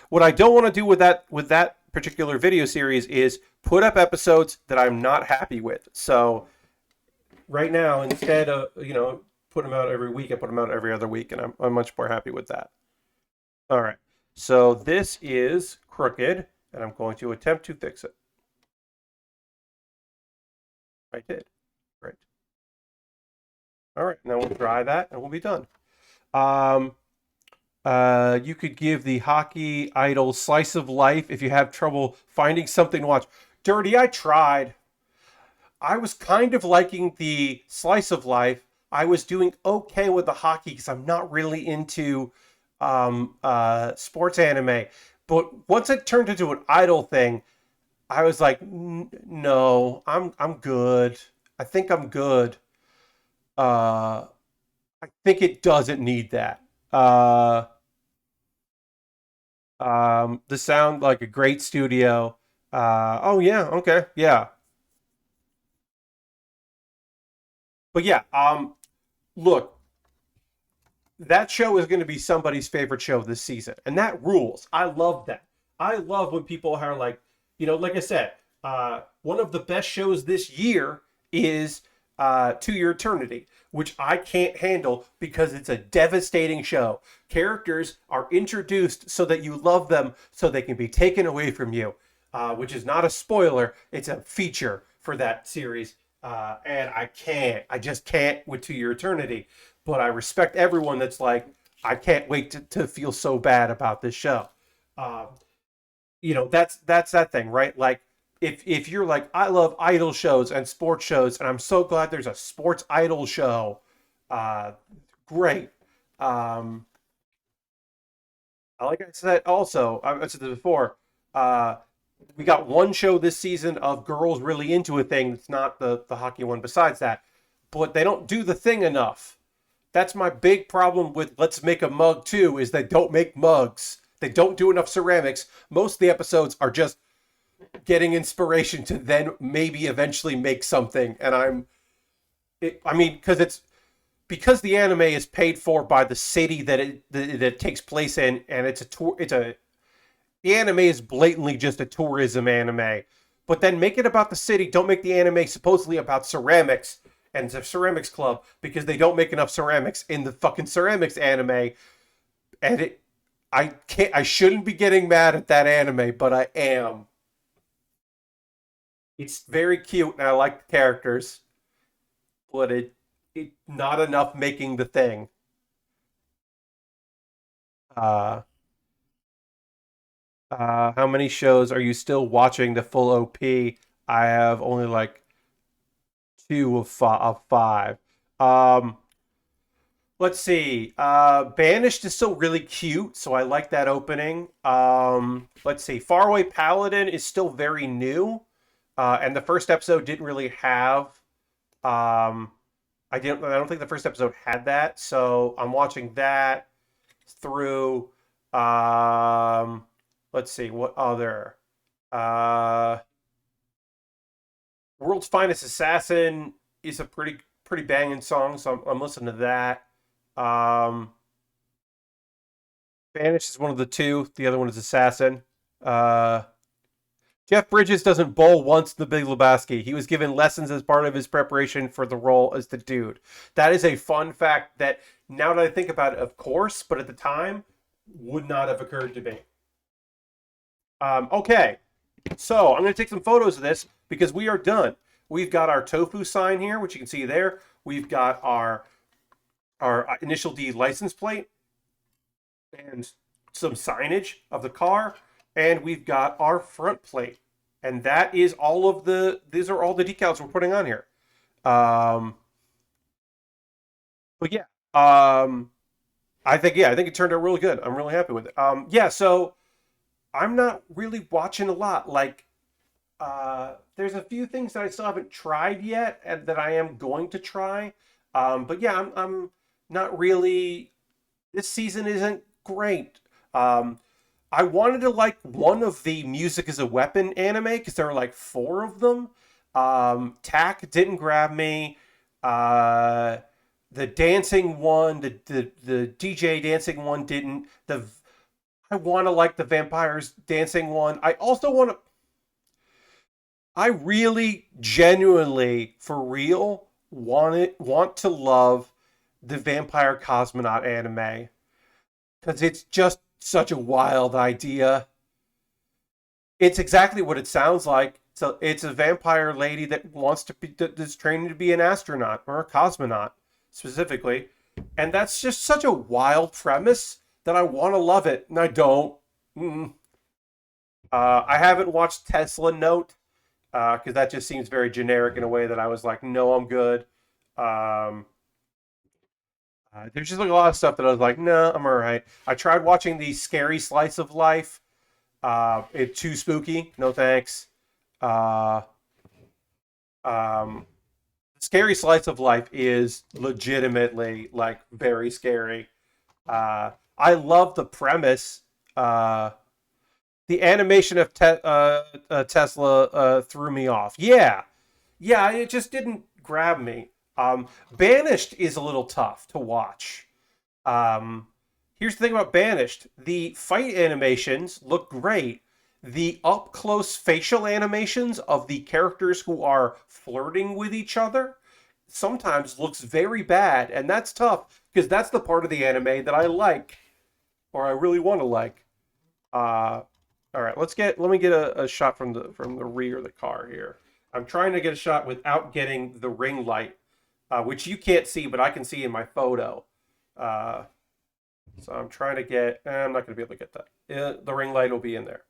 what I don't want to do with that particular video series is put up episodes that I'm not happy with. So right now, instead of, put them out every week, I put them out every other week, and I'm much more happy with that. All right. So this is crooked, and I'm going to attempt to fix it. I did. Great. All right. Now we'll dry that, and we'll be done. You could give the hockey idol slice of life if you have trouble finding something to watch. Dirty, I tried. I was kind of liking the slice of life. I was doing okay with the hockey because I'm not really into sports anime. But once it turned into an idol thing, I was like, no, I'm good. I think I'm good. I think it doesn't need that. The sound like a great studio. Oh yeah, okay, yeah. But yeah, look, that show is going to be somebody's favorite show this season, and that rules. I love that. I love when people are like, like I said, one of the best shows this year is To Your Eternity, which I can't handle because it's a devastating show. Characters are introduced so that you love them, so they can be taken away from you, which is not a spoiler. It's a feature for that series. And I just can't with To Your Eternity. But I respect everyone that's like, I can't wait to feel so bad about this show. Um, that's that thing, right? Like, if you're like, I love idol shows and sports shows, and I'm so glad there's a sports idol show. Uh, Great. Um, like I said, also, I said this before. Uh, we got one show this season of girls really into a thing that's not the hockey one. Besides that, but they don't do the thing enough. That's my big problem with Let's Make a Mug too. Is they don't make mugs. They don't do enough ceramics. Most of the episodes are just getting inspiration to then maybe eventually make something. And I mean, because the anime is paid for by the city that it takes place in, and it's a tour. The anime is blatantly just a tourism anime. But then make it about the city. Don't make the anime supposedly about ceramics and the ceramics club, because they don't make enough ceramics in the fucking ceramics anime. And I shouldn't be getting mad at that anime, but I am. It's very cute and I like the characters, but it not enough making the thing. Uh how many shows are you still watching the full OP? I have only like two of five. Um let's see. Banished is still really cute, so I like that opening. Let's see. Faraway Paladin is still very new. And the first episode didn't really have um I don't think the first episode had that, so I'm watching that through let's see what other uh World's Finest Assassin is a pretty banging song, so I'm listening to that. Um Banished is one of the two, the other one is Assassin. Uh Jeff Bridges doesn't bowl once in The Big Lebowski. He was given lessons as part of his preparation for the role as the dude. That is a fun fact that, now that I think about it, of course, but at the time, would not have occurred to me. Okay, so I'm going to take some photos of this because we are done. We've got our tofu sign here, which you can see there. We've got our Initial D license plate and some signage of the car, and we've got our front plate, and that is all of these are all the decals we're putting on here. But yeah, I think it turned out really good. I'm really happy with it. Yeah, so I'm not really watching a lot. Like, there's a few things that I still haven't tried yet and that I am going to try. But yeah, I'm not really. This season isn't great. I wanted to like one of the Music is a Weapon anime because there are like four of them. Tack didn't grab me. The dancing one, the DJ dancing one didn't. I want to like the vampires dancing one. I also want to. I really, genuinely, for real, want to love the vampire cosmonaut anime because it's just such a wild idea. It's exactly what it sounds like. So it's a vampire lady that wants to be that's training to be an astronaut or a cosmonaut specifically, and that's just such a wild premise that I want to love it, and I don't. Mm. I haven't watched Tesla Note because that just seems very generic in a way that I was like, no, I'm good. Um, there's just like a lot of stuff that I was like, no, I'm all right. I tried watching the Scary Slice of Life. It's too spooky. No thanks. Uh, um, Scary Slice of Life is legitimately like very scary. I love the premise. Uh, the animation of Tesla threw me off. Yeah, yeah, it just didn't grab me. Banished is a little tough to watch. Um, Here's the thing about Banished: the fight animations look great. The up close facial animations of the characters who are flirting with each other sometimes looks very bad, and that's tough because that's the part of the anime that I like, or I really want to like. All right, let me get a shot from the rear of the car here. I'm trying to get a shot without getting the ring light, which you can't see, but I can see in my photo. Uh, so I'm trying to get. I'm not going to be able to get that. The ring light will be in there.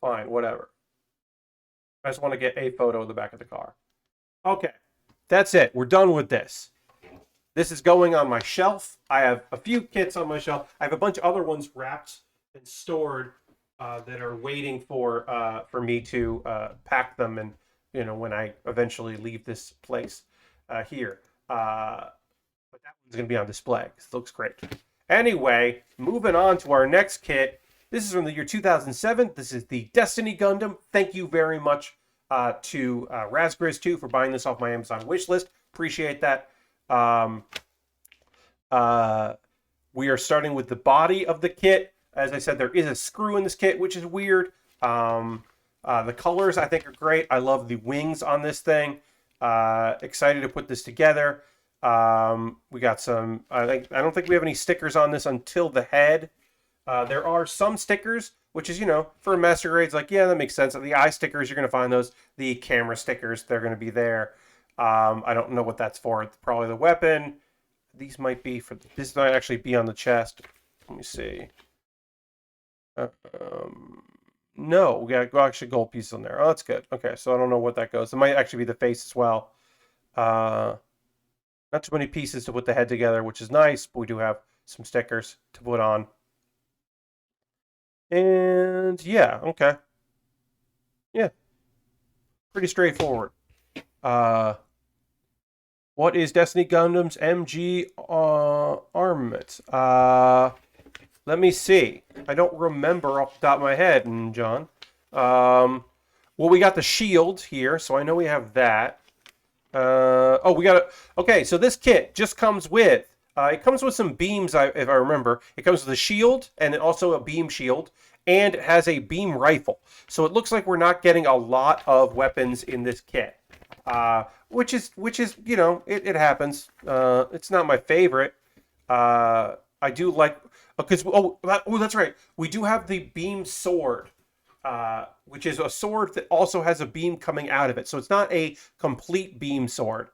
Fine, whatever. I just want to get a photo of the back of the car. Okay, that's it. We're done with this. This is going on my shelf. I have a few kits on my shelf. I have a bunch of other ones wrapped and stored that are waiting for me to pack them, and when I eventually leave this place here. But that one's going to be on display because it looks great. Anyway, moving on to our next kit. This is from the year 2007. This is the Destiny Gundam. Thank you very much to Razgriz2 for buying this off my Amazon wish list. Appreciate that. We are starting with the body of the kit. As I said, there is a screw in this kit, which is weird. The colors, I think, are great. I love the wings on this thing. Excited to put this together. We got some... I don't think we have any stickers on this until the head. There are some stickers, which is, for master grades, like, yeah, that makes sense. The eye stickers, you're going to find those. The camera stickers, they're going to be there. I don't know what that's for. It's probably the weapon. These might be for... This might actually be on the chest. Let me see. No, we got actually gold pieces on there. Oh, that's good. Okay, so I don't know what that goes. It might actually be the face as well. Not too many pieces to put the head together, which is nice, but we do have some stickers to put on. And yeah, okay. Yeah. Pretty straightforward. What is Destiny Gundam's MG armament? Let me see. I don't remember off the top of my head, John. Well, we got the shield here, so I know we have that. We got it. Okay, so this kit just comes with... it comes with some beams, if I remember. It comes with a shield, and also a beam shield, and it has a beam rifle. So it looks like we're not getting a lot of weapons in this kit. Which is it happens. It's not my favorite. I do like... Because that's right. We do have the beam sword, which is a sword that also has a beam coming out of it. So it's not a complete beam sword.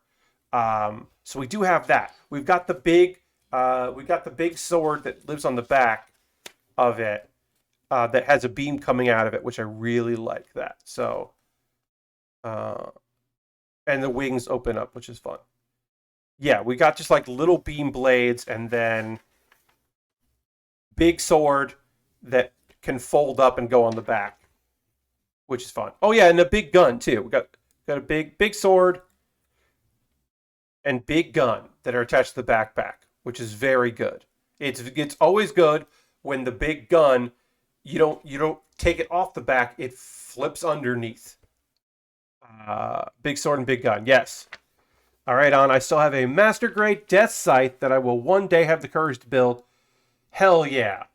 So we do have that. We've got the big sword that lives on the back of it, that has a beam coming out of it, which I really like that. So, and the wings open up, which is fun. Yeah, we got just like little beam blades, and then big sword that can fold up and go on the back, which is fun. Oh yeah, and a big gun too. We got a big sword and big gun that are attached to the backpack, which is very good. It's always good when the big gun, you don't take it off the back, it flips underneath. Big sword and big gun, yes. All right, I still have a master grade death sight that I will one day have the courage to build. Hell yeah.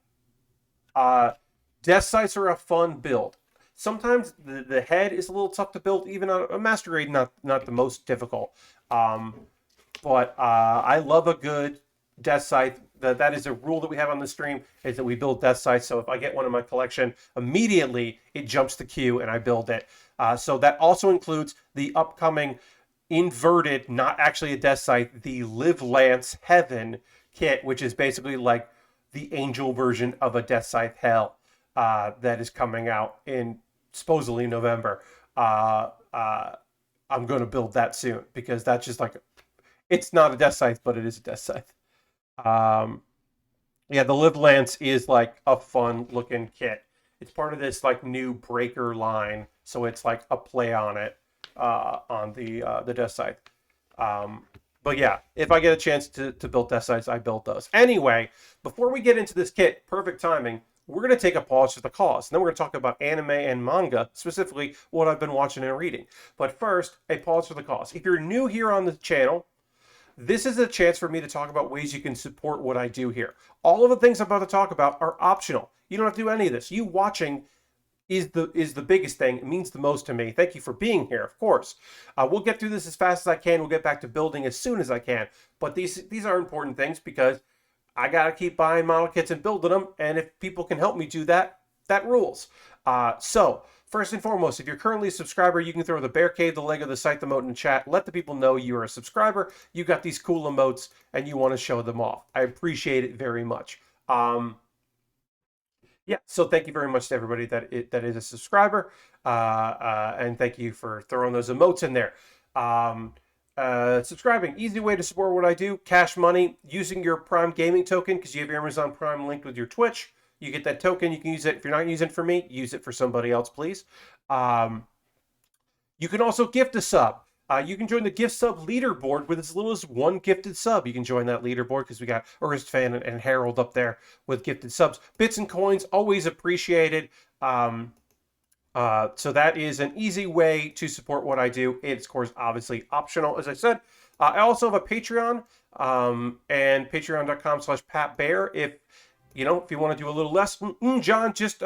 Death sights are a fun build. Sometimes the head is a little tough to build, even on a master grade, not the most difficult. But I love a good death sight. That is a rule that we have on the stream, is that we build death sights. So if I get one in my collection, immediately it jumps the queue and I build it. So that also includes the upcoming inverted, not actually a death sight, the Live Lance Heaven kit, which is basically like the angel version of a Death Scythe Hell that is coming out in supposedly November. I'm going to build that soon because that's just like... It's not a Death Scythe, but it is a Death Scythe. Yeah, the Live Lance is like a fun looking kit. It's part of this like new Breaker line, so it's like a play on it, on the Death Scythe. But yeah, if I get a chance to build Death Scythes, I build those. Anyway, before we get into this kit, perfect timing, we're going to take a pause for the cause. And then we're going to talk about anime and manga, specifically what I've been watching and reading. But first, a pause for the cause. If you're new here on the channel, this is a chance for me to talk about ways you can support what I do here. All of the things I'm about to talk about are optional. You don't have to do any of this. You watching is the biggest thing. It means the most to me. Thank you for being here, of course. We'll get through this as fast as I can. We'll get back to building as soon as I can. But these are important things because I gotta keep buying model kits and building them. And if people can help me do that, that rules. So first and foremost, if you're currently a subscriber, you can throw the Bear Cave, the Lego, the Scythe emote in the chat. Let the people know you're a subscriber. You got these cool emotes and you want to show them off. I appreciate it very much. Yeah, so thank you very much to everybody that is a subscriber, and thank you for throwing those emotes in there. Subscribing, easy way to support what I do. Cash money using your Prime Gaming token because you have your Amazon Prime linked with your Twitch. You get that token. You can use it if you're not using it for me. Use it for somebody else, please. You can also gift a sub. You can join the gift sub leaderboard with as little as one gifted sub. You can join that leaderboard because we got Ernest Fan and Harold up there with gifted subs. Bits and coins, always appreciated. So that is an easy way to support what I do. It's, of course, obviously optional, as I said. I also have a Patreon, and patreon.com/PatBear. If you want to do a little less, John just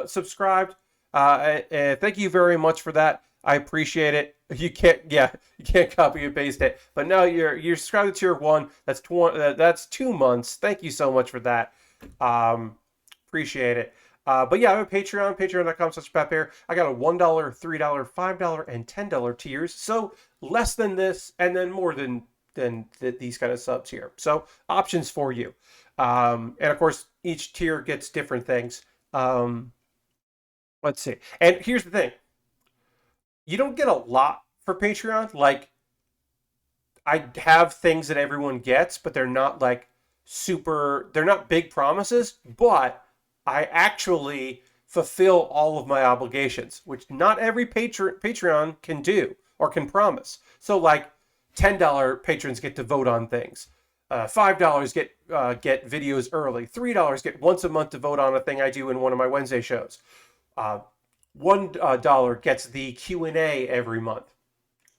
subscribed. Thank you very much for that. I appreciate it. You can't copy and paste it. But now you're subscribed to tier 1. That's 2 months. Thank you so much for that. Appreciate it. But yeah, I have a Patreon, patreon.com/PatBear. I got a $1, $3, $5, and $10 tiers. So less than this, and then more than these kind of subs here. So options for you. And of course, each tier gets different things. Let's see. And here's the thing. You don't get a lot for Patreon. Like, I have things that everyone gets, but they're not like they're not big promises, but I actually fulfill all of my obligations, which not every Patreon can do or can promise. So like $10 patrons get to vote on things. $5 get videos early. $3 get once a month to vote on a thing I do in one of my Wednesday shows. $1 gets the Q&A every month.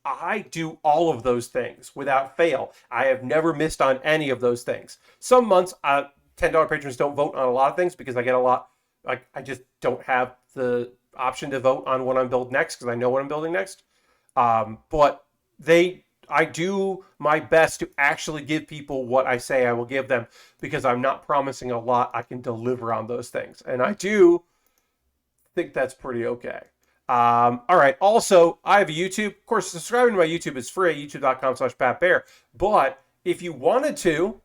I do all of those things without fail. I have never missed on any of those things. Some months, $10 patrons don't vote on a lot of things because I get a lot. Like, I just don't have the option to vote on what I'm building next because I know what I'm building next. But I do my best to actually give people what I say I will give them because I'm not promising a lot. I can deliver on those things, and I do think that's pretty okay. All right. Also, I have a YouTube. Of course, subscribing to my YouTube is free, youtube.com/PatBear. But if you wanted to,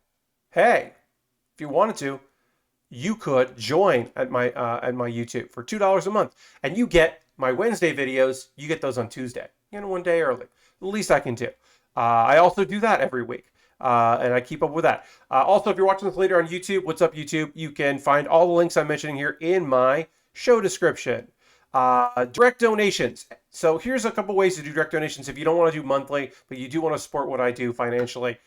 you could join at my YouTube for $2 a month, and you get my Wednesday videos. You get those on Tuesday, one day early. The least I can do. I also do that every week. And I keep up with that. Also, if you're watching this later on YouTube, what's up, YouTube? You can find all the links I'm mentioning here in my show description. Direct donations. So here's a couple ways to do direct donations if you don't want to do monthly, but you do want to support what I do financially.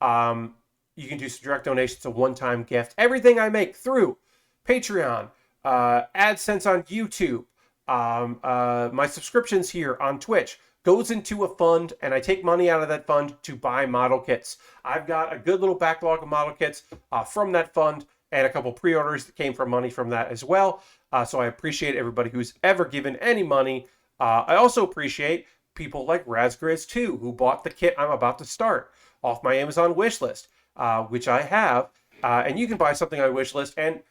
You can do some direct donations, a one-time gift. Everything I make through Patreon, AdSense on YouTube, my subscriptions here on Twitch goes into a fund, and I take money out of that fund to buy model kits. I've got a good little backlog of model kits from that fund, and a couple pre-orders that came from money from that as well. So I appreciate everybody who's ever given any money. I also appreciate people like Razgriz2 who bought the kit I'm about to start off my Amazon wish list, which I have. And you can buy something on my wish list. And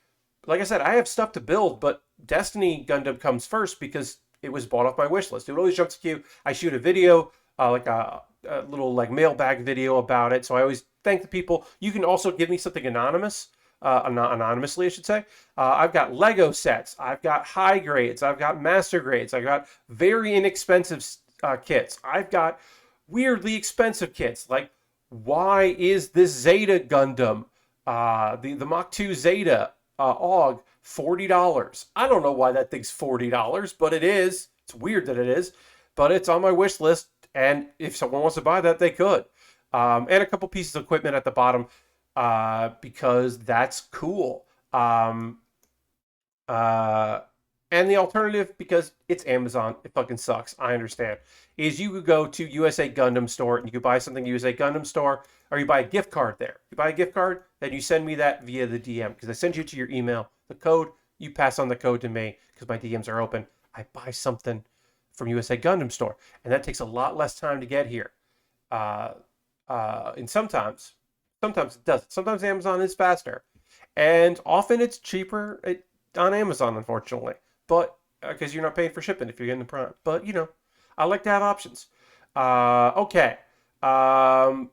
like I said, I have stuff to build, but Destiny Gundam comes first because it was bought off my wish list. It always jumps to queue. I shoot a video, like a little like mailbag video about it. So I always thank the people. You can also give me something anonymous. Anonymously, I should say. I've got Lego sets. I've got high grades. I've got master grades. I've got very inexpensive kits. I've got weirdly expensive kits. Like, why is this Zeta Gundam, the Mach 2 Zeta AUG, $40? I don't know why that thing's $40, but it is. It's weird that it is, but it's on my wish list, and if someone wants to buy that, they could. And a couple pieces of equipment at the bottom. Because that's cool. And the alternative, because it's Amazon, it fucking sucks, I understand, is you could go to USA Gundam store and you could buy something USA Gundam store, or you buy a gift card there. You buy a gift card, then you send me that via the DM, because I send you to your email the code, you pass on the code to me because my DMs are open. I buy something from USA Gundam Store, and that takes a lot less time to get here. And sometimes it doesn't. Sometimes Amazon is faster, and often it's cheaper on Amazon, unfortunately. But because you're not paying for shipping if you're getting the Prime. But I like to have options. Okay. Oh,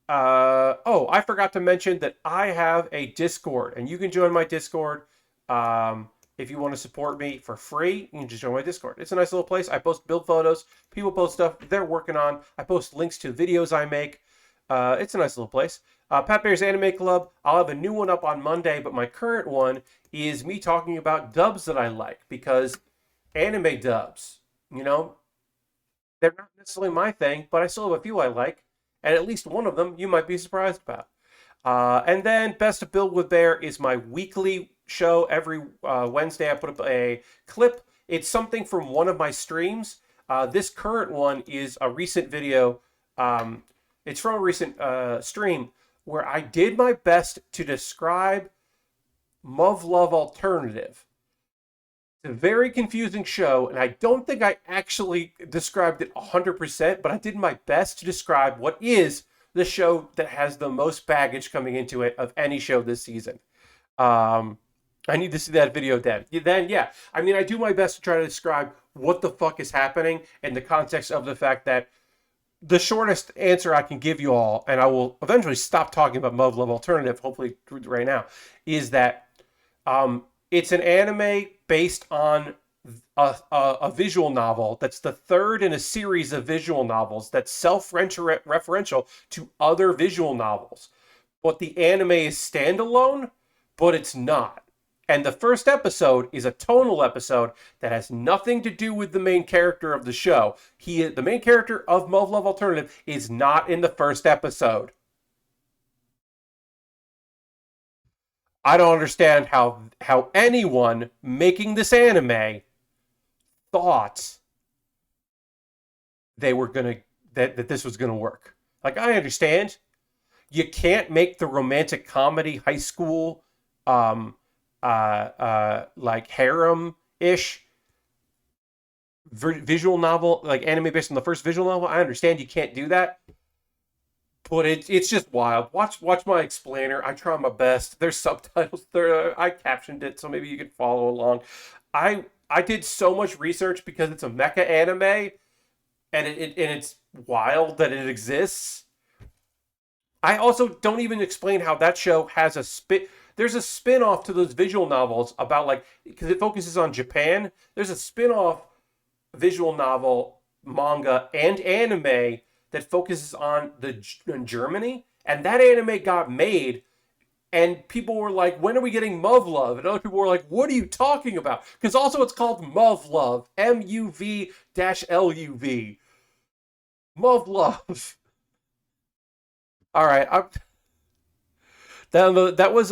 I forgot to mention that I have a Discord, and you can join my Discord. If you want to support me for free, you can just join my Discord. It's a nice little place. I post build photos. People post stuff they're working on. I post links to videos I make. It's a nice little place. Pat Bear's Anime Club. I'll have a new one up on Monday, but my current one is me talking about dubs that I like, because anime dubs, they're not necessarily my thing, but I still have a few I like, and at least one of them you might be surprised about. And then Best of Build with Baer is my weekly show. Every Wednesday I put up a clip. It's something from one of my streams. This current one is a recent video. It's from a recent stream where I did my best to describe Muv-Luv Alternative. It's a very confusing show, and I don't think I actually described it 100%, but I did my best to describe what is the show that has the most baggage coming into it of any show this season. I need to see that video then. Yeah. I mean, I do my best to try to describe what the fuck is happening in the context of the fact that the shortest answer I can give you all, and I will eventually stop talking about Muv-Luv Alternative, hopefully right now, is that it's an anime based on a visual novel that's the third in a series of visual novels that's self-referential to other visual novels. But the anime is standalone, but it's not. And the first episode is a tonal episode that has nothing to do with the main character of the show. The main character of Muv-Luv Alternative is not in the first episode. I don't understand how anyone making this anime thought they were gonna that this was gonna work. Like, I understand you can't make the romantic comedy high school like harem-ish visual novel, like anime based on the first visual novel. I understand you can't do that, but it's just wild. Watch my explainer. I try my best. There's subtitles there. I captioned it, so maybe you can follow along. I did so much research because it's a mecha anime, and it's wild that it exists. I also don't even explain how that show has a spin. There's a spin-off to those visual novels about, like, because it focuses on Japan. There's a spin-off visual novel, manga, and anime that focuses on Germany. And that anime got made, and people were like, when are we getting Muv-Luv? And other people were like, what are you talking about? Because also it's called Muv-Luv. MUV-LUV. Muv-Luv. All right. That was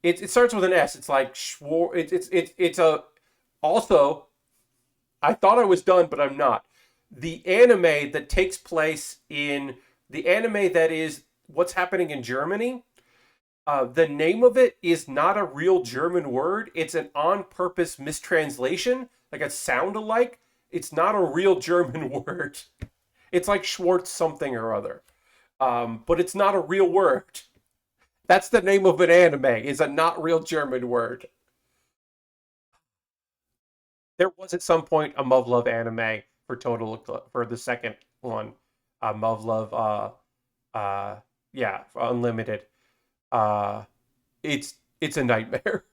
it starts with an S. It's like it's a also, I thought I was done, but I'm not. The anime that takes place in the anime that is what's happening in Germany, the name of it is not a real German word. It's an on-purpose mistranslation, like a sound-alike. It's not a real German word. It's like Schwartz something or other. But it's not a real word. That's the name of an anime, is a not real German word. There was at some point a Muv-Luv anime for the second one. Muv-Luv, yeah, Unlimited. It's a nightmare.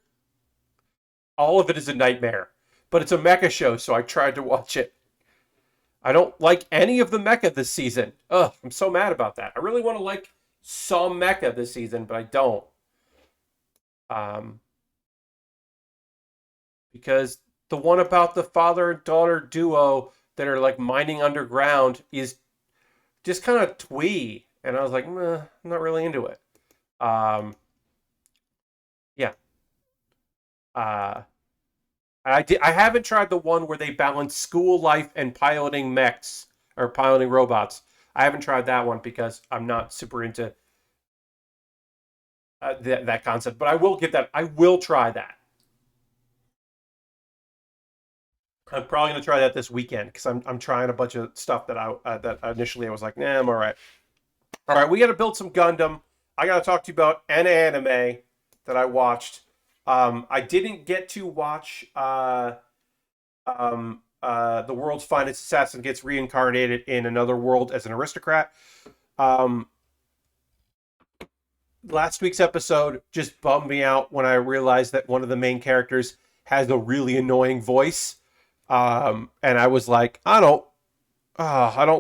All of it is a nightmare. But it's a mecha show, so I tried to watch it. I don't like any of the mecha this season. Ugh, I'm so mad about that. I really want to like some mecha this season, but I don't. Because the one about the father and daughter duo that are like mining underground is just kind of twee. And I was like, I'm not really into it. Yeah. I haven't tried the one where they balance school life and piloting mechs or piloting robots. I haven't tried that one because I'm not super into that concept. But I will try that. I'm probably gonna try that this weekend because I'm trying a bunch of stuff that that initially I was like, nah, I'm all right. All right, we got to build some Gundam. I got to talk to you about an anime that I watched. I didn't get to watch the world's finest assassin gets reincarnated in another world as an aristocrat. Um, Last week's episode just bummed me out when I realized that one of the main characters has a really annoying voice. And I was like, I don't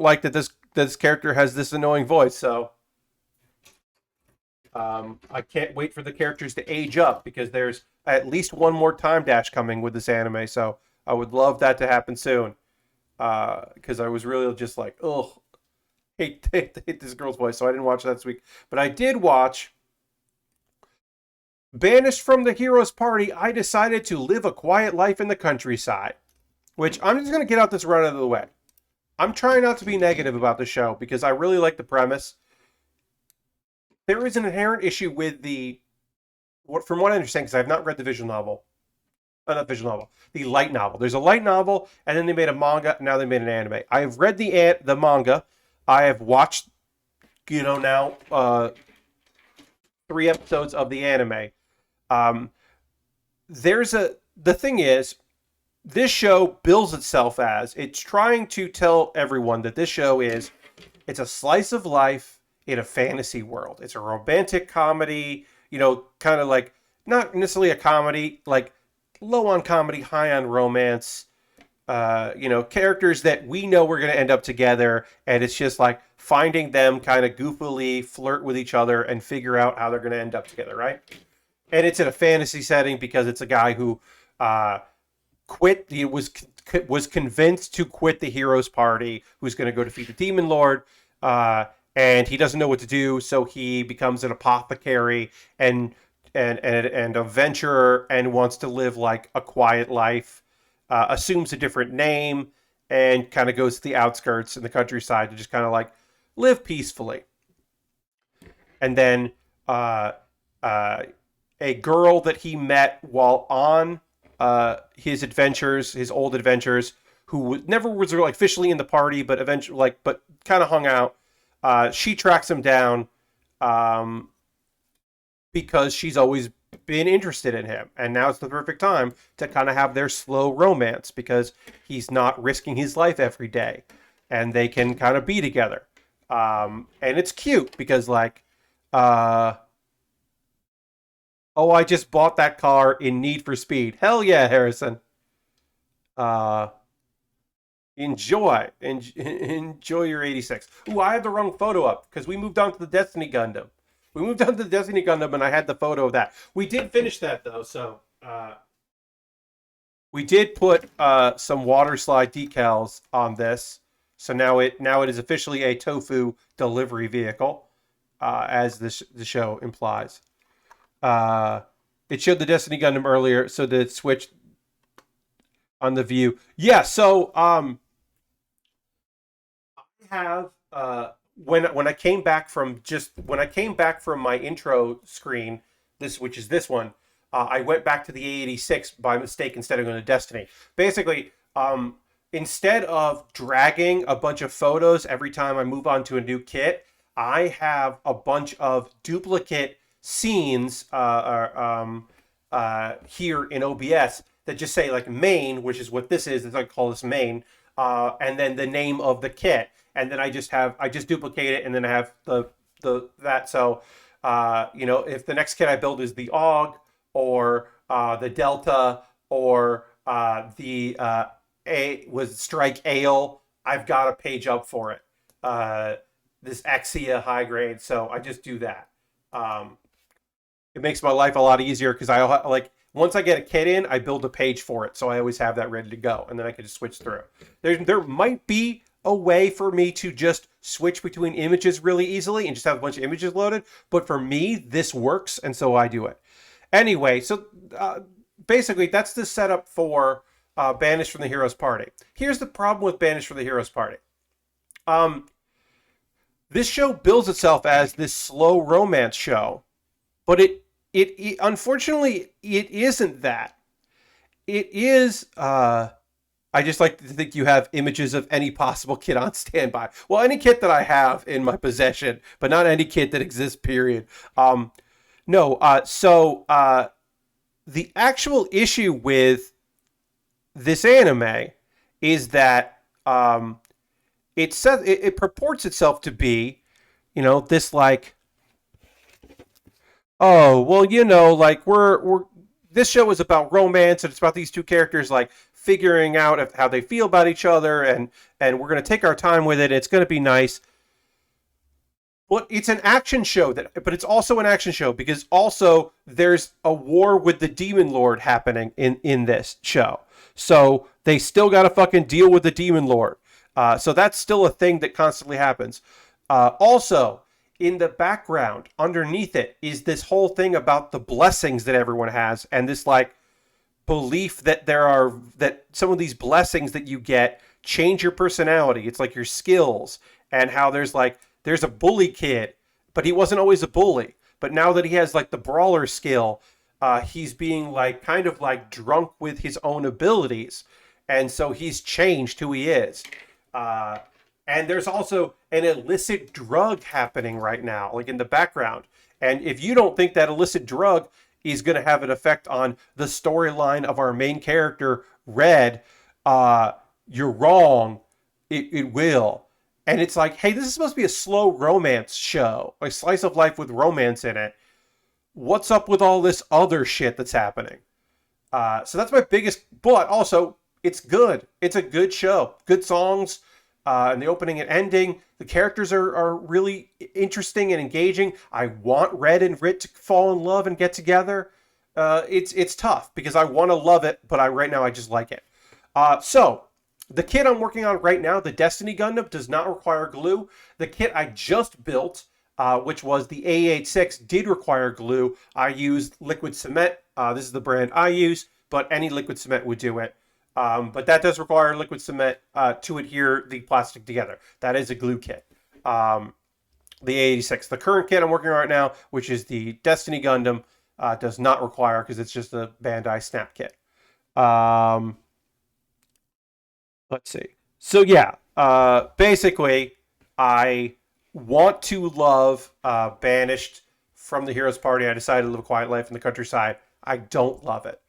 like that this character has this annoying voice. So I can't wait for the characters to age up because there's at least one more time dash coming with this anime. So I would love that to happen soon. Because I was really just like, oh, hate this girl's voice. So I didn't watch that this week. But I did watch Banished from the Hero's Party. I decided to live a quiet life in the countryside. Which I'm just going to get out this run out of the way. I'm trying not to be negative about the show because I really like the premise. There is an inherent issue with from what I understand, because I have not read the visual novel. Not visual novel. The light novel. There's a light novel, and then they made a manga, and now they made an anime. I have read the manga. I have watched, now 3 episodes of the anime. The thing is, this show bills itself as it's trying to tell everyone that this show it's a slice of life in a fantasy world. It's a romantic comedy, kind of like not necessarily a comedy, like low on comedy, high on romance. Characters that we know we're going to end up together, and it's just like finding them kind of goofily flirt with each other and figure out how they're going to end up together, right? And it's in a fantasy setting because it's a guy who quit. He was convinced to quit the hero's party, who's going to go defeat the demon lord, and he doesn't know what to do, so he becomes an apothecary and a venturer and wants to live like a quiet life. Assumes a different name and kind of goes to the outskirts in the countryside to just kind of like live peacefully. And then a girl that he met while on his adventures, his old adventures, who never was like officially in the party, but eventually but kind of hung out. She tracks him down because she's always been interested in him, and now it's the perfect time to kind of have their slow romance because he's not risking his life every day, and they can kind of be together. And it's cute because I just bought that car in Need for Speed. Hell yeah, Harrison. Enjoy your 86. Ooh, I had the wrong photo up because we moved on to the Destiny Gundam. We moved on to the Destiny Gundam, and I had the photo of that. We did finish that, though, so we did put some water slide decals on this. So now it is officially a tofu delivery vehicle, as the show implies. It showed the Destiny Gundam earlier, so that it switched on the view. Yeah, so I have when I came back from my intro screen, which is this one, I went back to the A86 by mistake instead of going to Destiny. Basically, instead of dragging a bunch of photos every time I move on to a new kit, I have a bunch of duplicate scenes here in OBS that just say like main, which is what this is. I call this main, and then the name of the kit. And then I just duplicate it, and then I have that. So, if the next kit I build is the AUG or the Delta or the Strike Ale, I've got a page up for it. This Axia high grade, so I just do that. It makes my life a lot easier because once I get a kit in, I build a page for it, so I always have that ready to go, and then I can just switch through. There might be a way for me to just switch between images really easily and just have a bunch of images loaded, but for me, this works, and so I do it. Anyway, so basically, that's the setup for Banished from the Hero's Party. Here's the problem with Banished from the Hero's Party. This show bills itself as this slow romance show, but it unfortunately, it isn't that. It is I just like to think you have images of any possible kit on standby. Well, any kit that I have in my possession, but not any kit that exists, period. No, the actual issue with this anime is that it says it purports itself to be, this like, oh well, like we're this show is about romance and it's about these two characters like figuring out how they feel about each other, and we're going to take our time with it. It's going to be nice. Well, it's an action show but it's also an action show because also there's a war with the Demon Lord happening in this show. So they still got to fucking deal with the Demon Lord. So that's still a thing that constantly happens. Also, in the background, underneath it, is this whole thing about the blessings that everyone has, and this like belief that that some of these blessings that you get change your personality. It's like your skills, and how there's a bully kid, but he wasn't always a bully. But now that he has like the brawler skill, he's being like kind of like drunk with his own abilities, and so he's changed who he is. And there's also an illicit drug happening right now, like in the background. And if you don't think that illicit drug is going to have an effect on the storyline of our main character, Red, you're wrong. It will. And it's like, hey, this is supposed to be a slow romance show, like slice of life with romance in it. What's up with all this other shit that's happening? So that's my biggest, but also it's good. It's a good show. Good songs. And the opening and ending, the characters are really interesting and engaging. I want Red and Rit to fall in love and get together. It's tough because I want to love it, but right now I just like it. So the kit I'm working on right now, the Destiny Gundam, does not require glue. The kit I just built, which was the AE86, did require glue. I used liquid cement. This is the brand I use, but any liquid cement would do it. But that does require liquid cement to adhere the plastic together. That is a glue kit. The AE86. The current kit I'm working on right now, which is the Destiny Gundam, does not require because it's just a Bandai Snap kit. Let's see. So yeah, basically, I want to love Banished from the Heroes Party. I decided to live a quiet life in the countryside. I don't love it.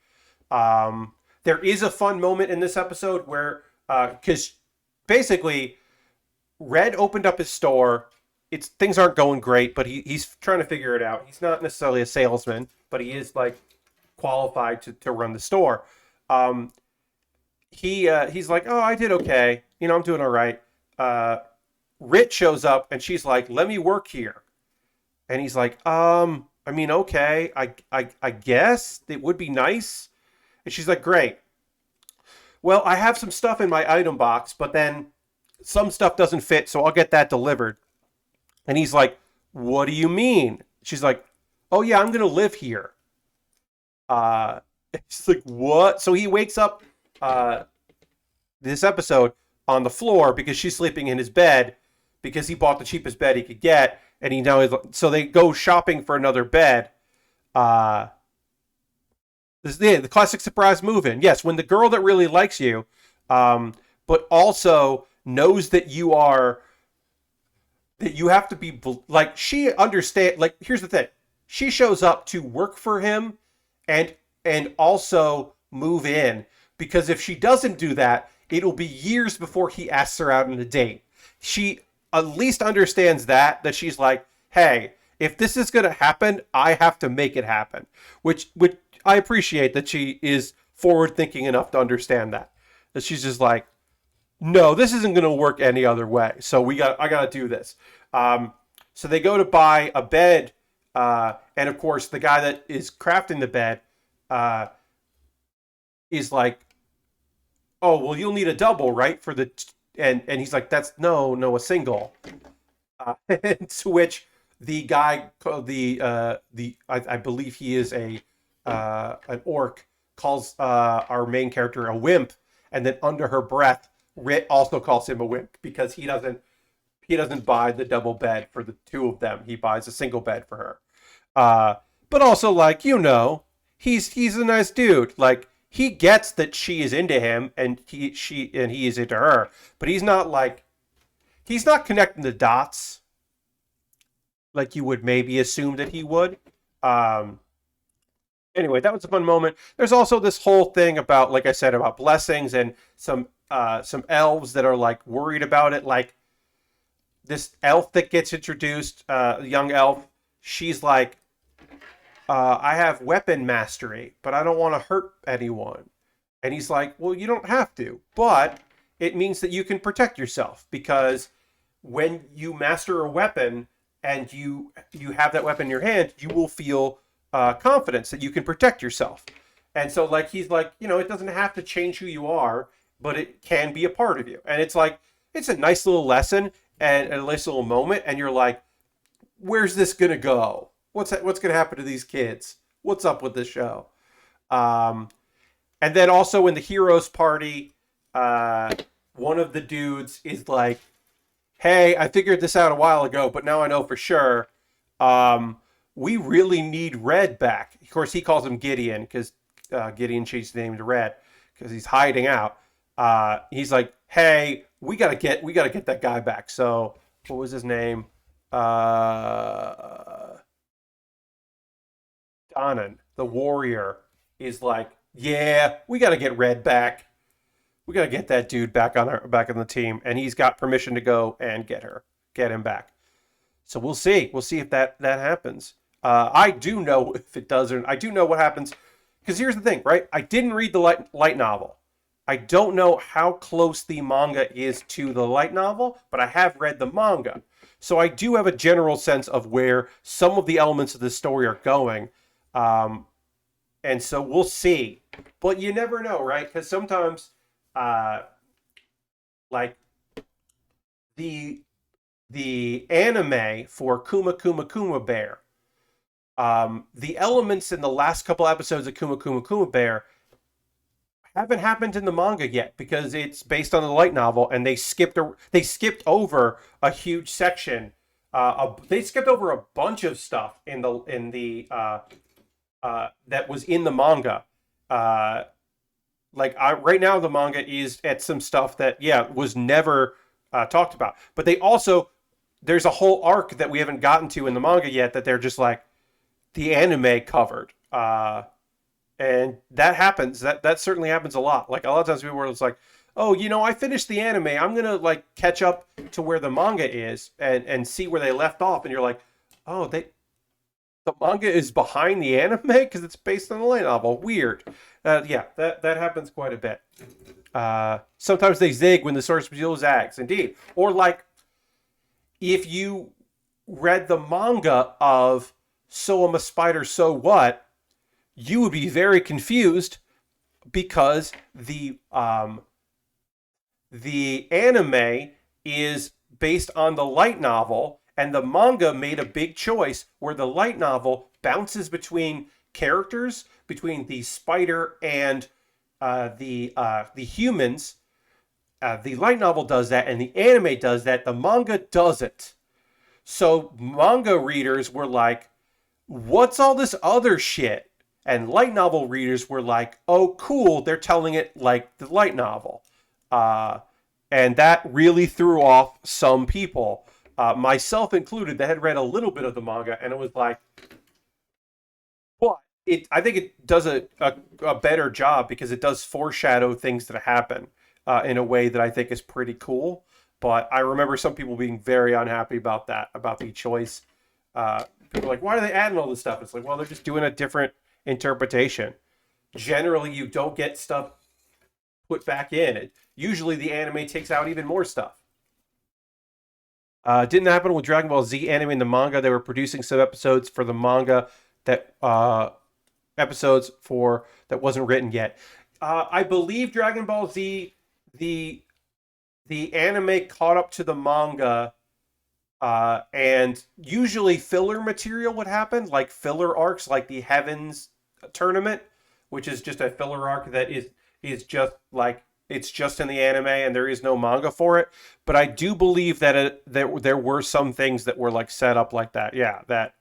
There is a fun moment in this episode where, because basically, Red opened up his store. Things aren't going great, but he's trying to figure it out. He's not necessarily a salesman, but he is like qualified to run the store. He's like, oh, I did okay. I'm doing all right. Rit shows up and she's like, let me work here. And he's like, okay, I guess it would be nice. And she's like, great. Well, I have some stuff in my item box, but then some stuff doesn't fit, so I'll get that delivered. And he's like, what do you mean? She's like, oh yeah, I'm going to live here. It's like, what? So he wakes up this episode on the floor because she's sleeping in his bed because he bought the cheapest bed he could get. And so they go shopping for another bed. This is the classic surprise move-in. Yes, when the girl that really likes you, but also knows that you have to be, like, she understands, like, here's the thing. She shows up to work for him and also move in, because if she doesn't do that, it'll be years before he asks her out on a date. She at least understands that she's like, hey, if this is going to happen, I have to make it happen, which I appreciate that she is forward thinking enough to understand that she's just like, no, this isn't going to work any other way. So I got to do this. So they go to buy a bed. And of course the guy that is crafting the bed, is like, oh, well, you'll need a double, right? And he's like, no, a single. To which the guy, I believe he is an orc, calls our main character a wimp, and then under her breath, Rit also calls him a wimp because he doesn't buy the double bed for the two of them. He buys a single bed for her. But also, like, he's a nice dude. Like, he gets that she is into him and he is into her, but he's not connecting the dots like you would maybe assume that he would. Um, anyway, that was a fun moment. There's also this whole thing about, like I said, about blessings and some elves that are like worried about it. Like this elf that gets introduced, young elf, she's like, I have weapon mastery, but I don't want to hurt anyone. And he's like, well, you don't have to, but it means that you can protect yourself, because when you master a weapon and you have that weapon in your hand, you will feel confidence that you can protect yourself. And so like he's like, it doesn't have to change who you are, but it can be a part of you. And it's like, it's a nice little lesson and a nice little moment. And you're like, where's this gonna go? What's gonna happen to these kids? What's up with this show? And then also in the heroes party, one of the dudes is like, hey, I figured this out a while ago, but now I know for sure. We really need Red back. Of course, he calls him Gideon because Gideon changed the name to Red because he's hiding out. He's like, hey, we gotta get that guy back. So what was his name? Donan, the warrior, is like, yeah, we gotta get Red back. We gotta get that dude back on the team, and he's got permission to go and get him back. So we'll see. We'll see if that happens. I do know if it does, or I do know what happens. Because here's the thing, right? I didn't read the light novel. I don't know how close the manga is to the light novel, but I have read the manga. So I do have a general sense of where some of the elements of the story are going. And so we'll see. But you never know, right? Because sometimes, like, the anime for Kuma Kuma Kuma Bear, the elements in the last couple episodes of Kuma Kuma Kuma Bear haven't happened in the manga yet, because it's based on the light novel, and they skipped over a huge section. They skipped over a bunch of stuff in the that was in the manga. Right now the manga is at some stuff that was never talked about. But there's a whole arc that we haven't gotten to in the manga yet that they're just like, the anime covered. And that happens. That certainly happens a lot. Like, a lot of times people are just like, oh, I finished the anime. I'm going to like catch up to where the manga is and see where they left off. And you're like, oh, the manga is behind the anime because it's based on the light novel. Weird. That happens quite a bit. Sometimes they zig when the source material zags. Indeed. Or like, if you read the manga of So I'm a Spider, So What, you would be very confused because the anime is based on the light novel, and the manga made a big choice where the light novel bounces between characters, between the spider and the humans. The light novel does that, and the anime does that. The manga doesn't. So manga readers were like, what's all this other shit? And light novel readers were like, oh, cool, they're telling it like the light novel. And that really threw off some people, myself included, that had read a little bit of the manga, and it was like, well, I think it does a better job because it does foreshadow things that happen in a way that I think is pretty cool. But I remember some people being very unhappy about that, about the choice. People are like, why are they adding all this stuff? It's like, well, they're just doing a different interpretation. Generally, you don't get stuff put back in. Usually the anime takes out even more stuff. Didn't happen with Dragon Ball Z anime and the manga. They were producing some episodes for the manga that wasn't written yet. I believe Dragon Ball Z, the anime caught up to the manga, and usually filler material would happen, like filler arcs, like the Heavens tournament, which is just a filler arc that is just like, it's just in the anime and there is no manga for it. But I do believe that there were some things that were like set up like that. Yeah, that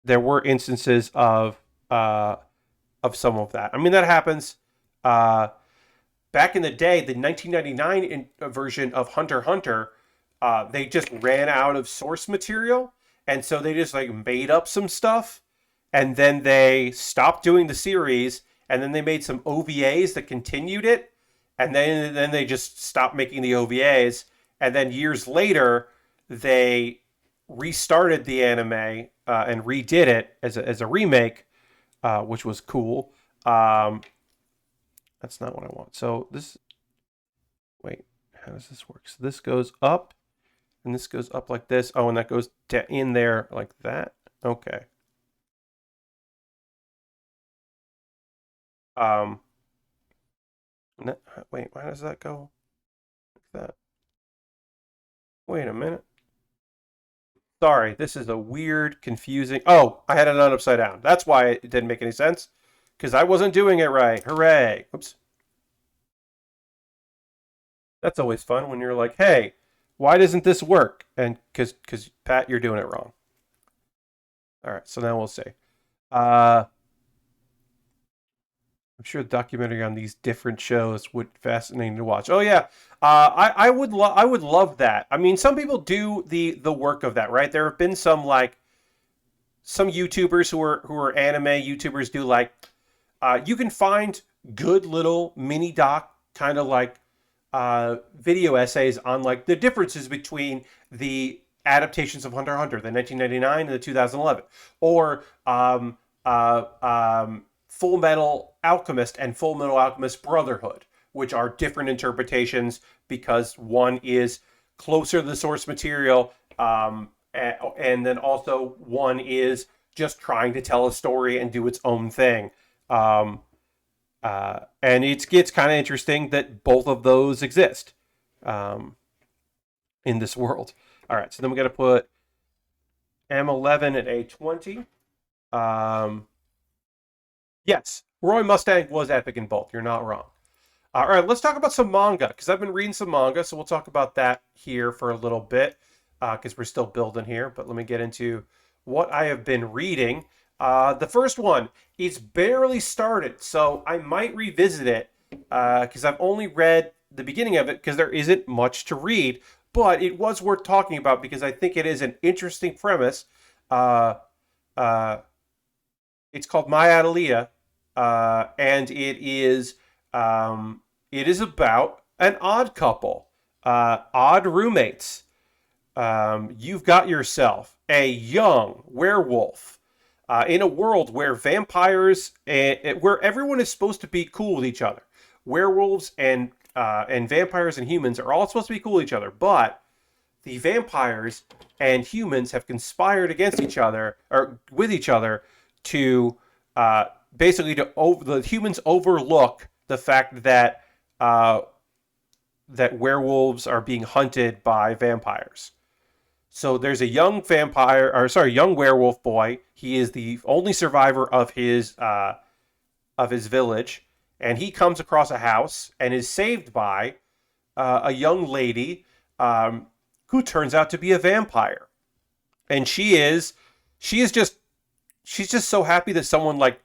there were instances of of some of that. I mean, that happens. Back in the day, the 1999 version of Hunter x Hunter, they just ran out of source material, and so they just like made up some stuff, and then they stopped doing the series, and then they made some OVAs that continued it, and then they just stopped making the OVAs, and then years later they restarted the anime and redid it as a remake, which was cool. That's not what I want. So this, wait, how does this work? So this goes up, and this goes up like this. Oh, and that goes in there like that. Okay. Wait, why does that go like that? Wait a minute. Sorry, this is a weird, confusing. Oh, I had it on upside down. That's why it didn't make any sense, because I wasn't doing it right. Hooray. Oops. That's always fun when you're like, hey, why doesn't this work? And because Pat, you're doing it wrong. All right, so now we'll see. I'm sure the documentary on these different shows would be fascinating to watch. Oh yeah, I would love that. I mean, some people do the work of that, right? There have been some like some YouTubers who are anime YouTubers do like you can find good little mini doc kind of like video essays on like the differences between the adaptations of Hunter x Hunter, the 1999 and the 2011, or Full Metal Alchemist and Full Metal Alchemist Brotherhood, which are different interpretations because one is closer to the source material, and then also one is just trying to tell a story and do its own thing. And it gets kind of interesting that both of those exist in this world. All right, so then we got to put M11 at A20. Yes, Roy Mustang was epic in both. You're not wrong. All right, let's talk about some manga, because I've been reading some manga, so we'll talk about that here for a little bit, because we're still building here. But let me get into what I have been reading. The first one is barely started, so I might revisit it, because I've only read the beginning of it, because there isn't much to read. But it was worth talking about, because I think it is an interesting premise. Uh, it's called My Adelia, and it is about an odd couple, odd roommates. You've got yourself a young werewolf in a world where vampires where everyone is supposed to be cool with each other. Werewolves and vampires and humans are all supposed to be cool with each other, but the vampires and humans have conspired against each other or with each other to basically the humans overlook the fact that that werewolves are being hunted by vampires. So there's a young young werewolf boy. He is the only survivor of his village, and he comes across a house and is saved by a young lady who turns out to be a vampire. And she's just so happy that someone like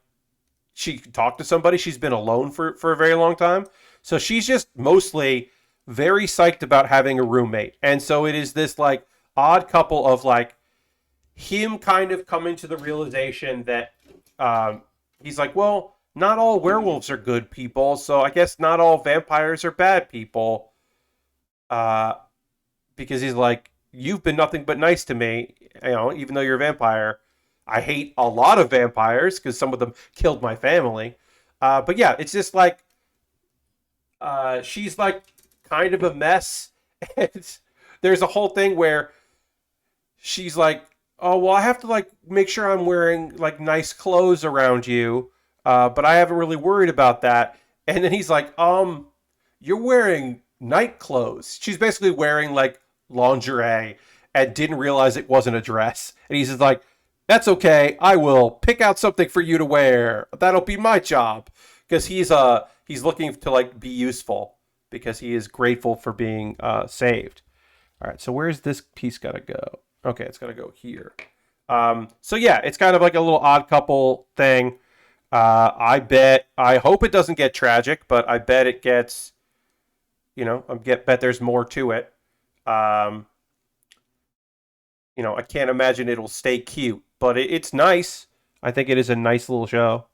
she could talk to somebody. She's been alone for a very long time. So she's just mostly very psyched about having a roommate. And so it is this like odd couple of like him kind of coming to the realization that he's like, well, not all werewolves are good people, so I guess not all vampires are bad people. Because he's like, you've been nothing but nice to me, even though you're a vampire. I hate a lot of vampires because some of them killed my family. But yeah, it's just like she's like kind of a mess. There's a whole thing where she's like, oh, well, I have to like make sure I'm wearing like nice clothes around you, but I haven't really worried about that. And then he's like, you're wearing night clothes. She's basically wearing like lingerie and didn't realize it wasn't a dress. And he's just like, that's okay. I will pick out something for you to wear. That'll be my job. Because he's looking to like be useful because he is grateful for being saved. All right, so where's this piece gotta go? Okay, it's gotta go here. So yeah, it's kind of like a little odd couple thing. I hope it doesn't get tragic, but I bet it gets, bet there's more to it. Um, I can't imagine it'll stay cute, but it's nice. I think it is a nice little show.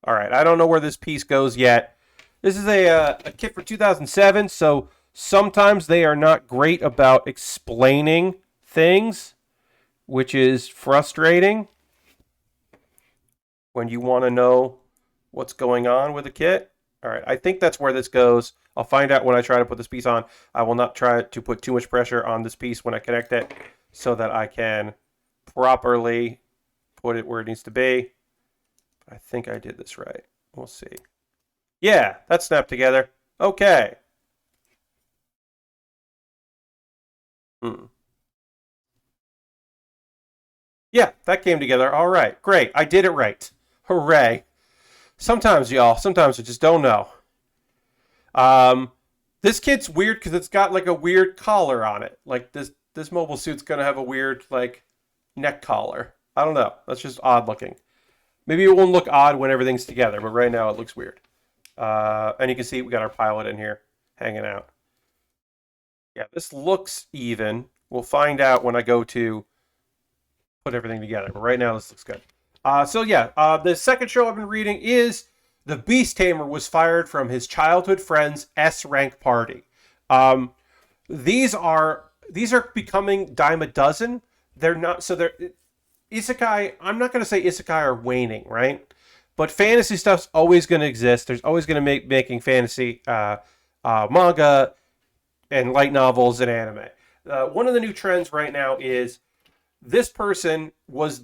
All right, I don't know where this piece goes yet. This is a kit for 2007, so sometimes they are not great about explaining things, which is frustrating when you want to know what's going on with a kit. All right, I think that's where this goes. I'll find out when I try to put this piece on. I will not try to put too much pressure on this piece when I connect it so that I can properly put it where it needs to be. I think I did this right. We'll see. Yeah, that snapped together. Okay. Yeah, that came together. All right. Great. I did it right. Hooray. Sometimes, y'all, sometimes I just don't know. This kit's weird because it's got like a weird collar on it. Like this mobile suit's gonna have a weird like neck collar. I don't know. That's just odd looking. Maybe it won't look odd when everything's together, but right now it looks weird. And you can see we got our pilot in here hanging out. Yeah, this looks even. We'll find out when I go to put everything together. But right now this looks good. The second show I've been reading is The Beast Tamer Was Fired from His Childhood Friend's S-Rank Party. These are becoming dime a dozen. They're not, so they're isekai. I'm not going to say isekai are waning, right? But fantasy stuff's always going to exist. There's always going to making fantasy manga and light novels and anime. One of the new trends right now is this person was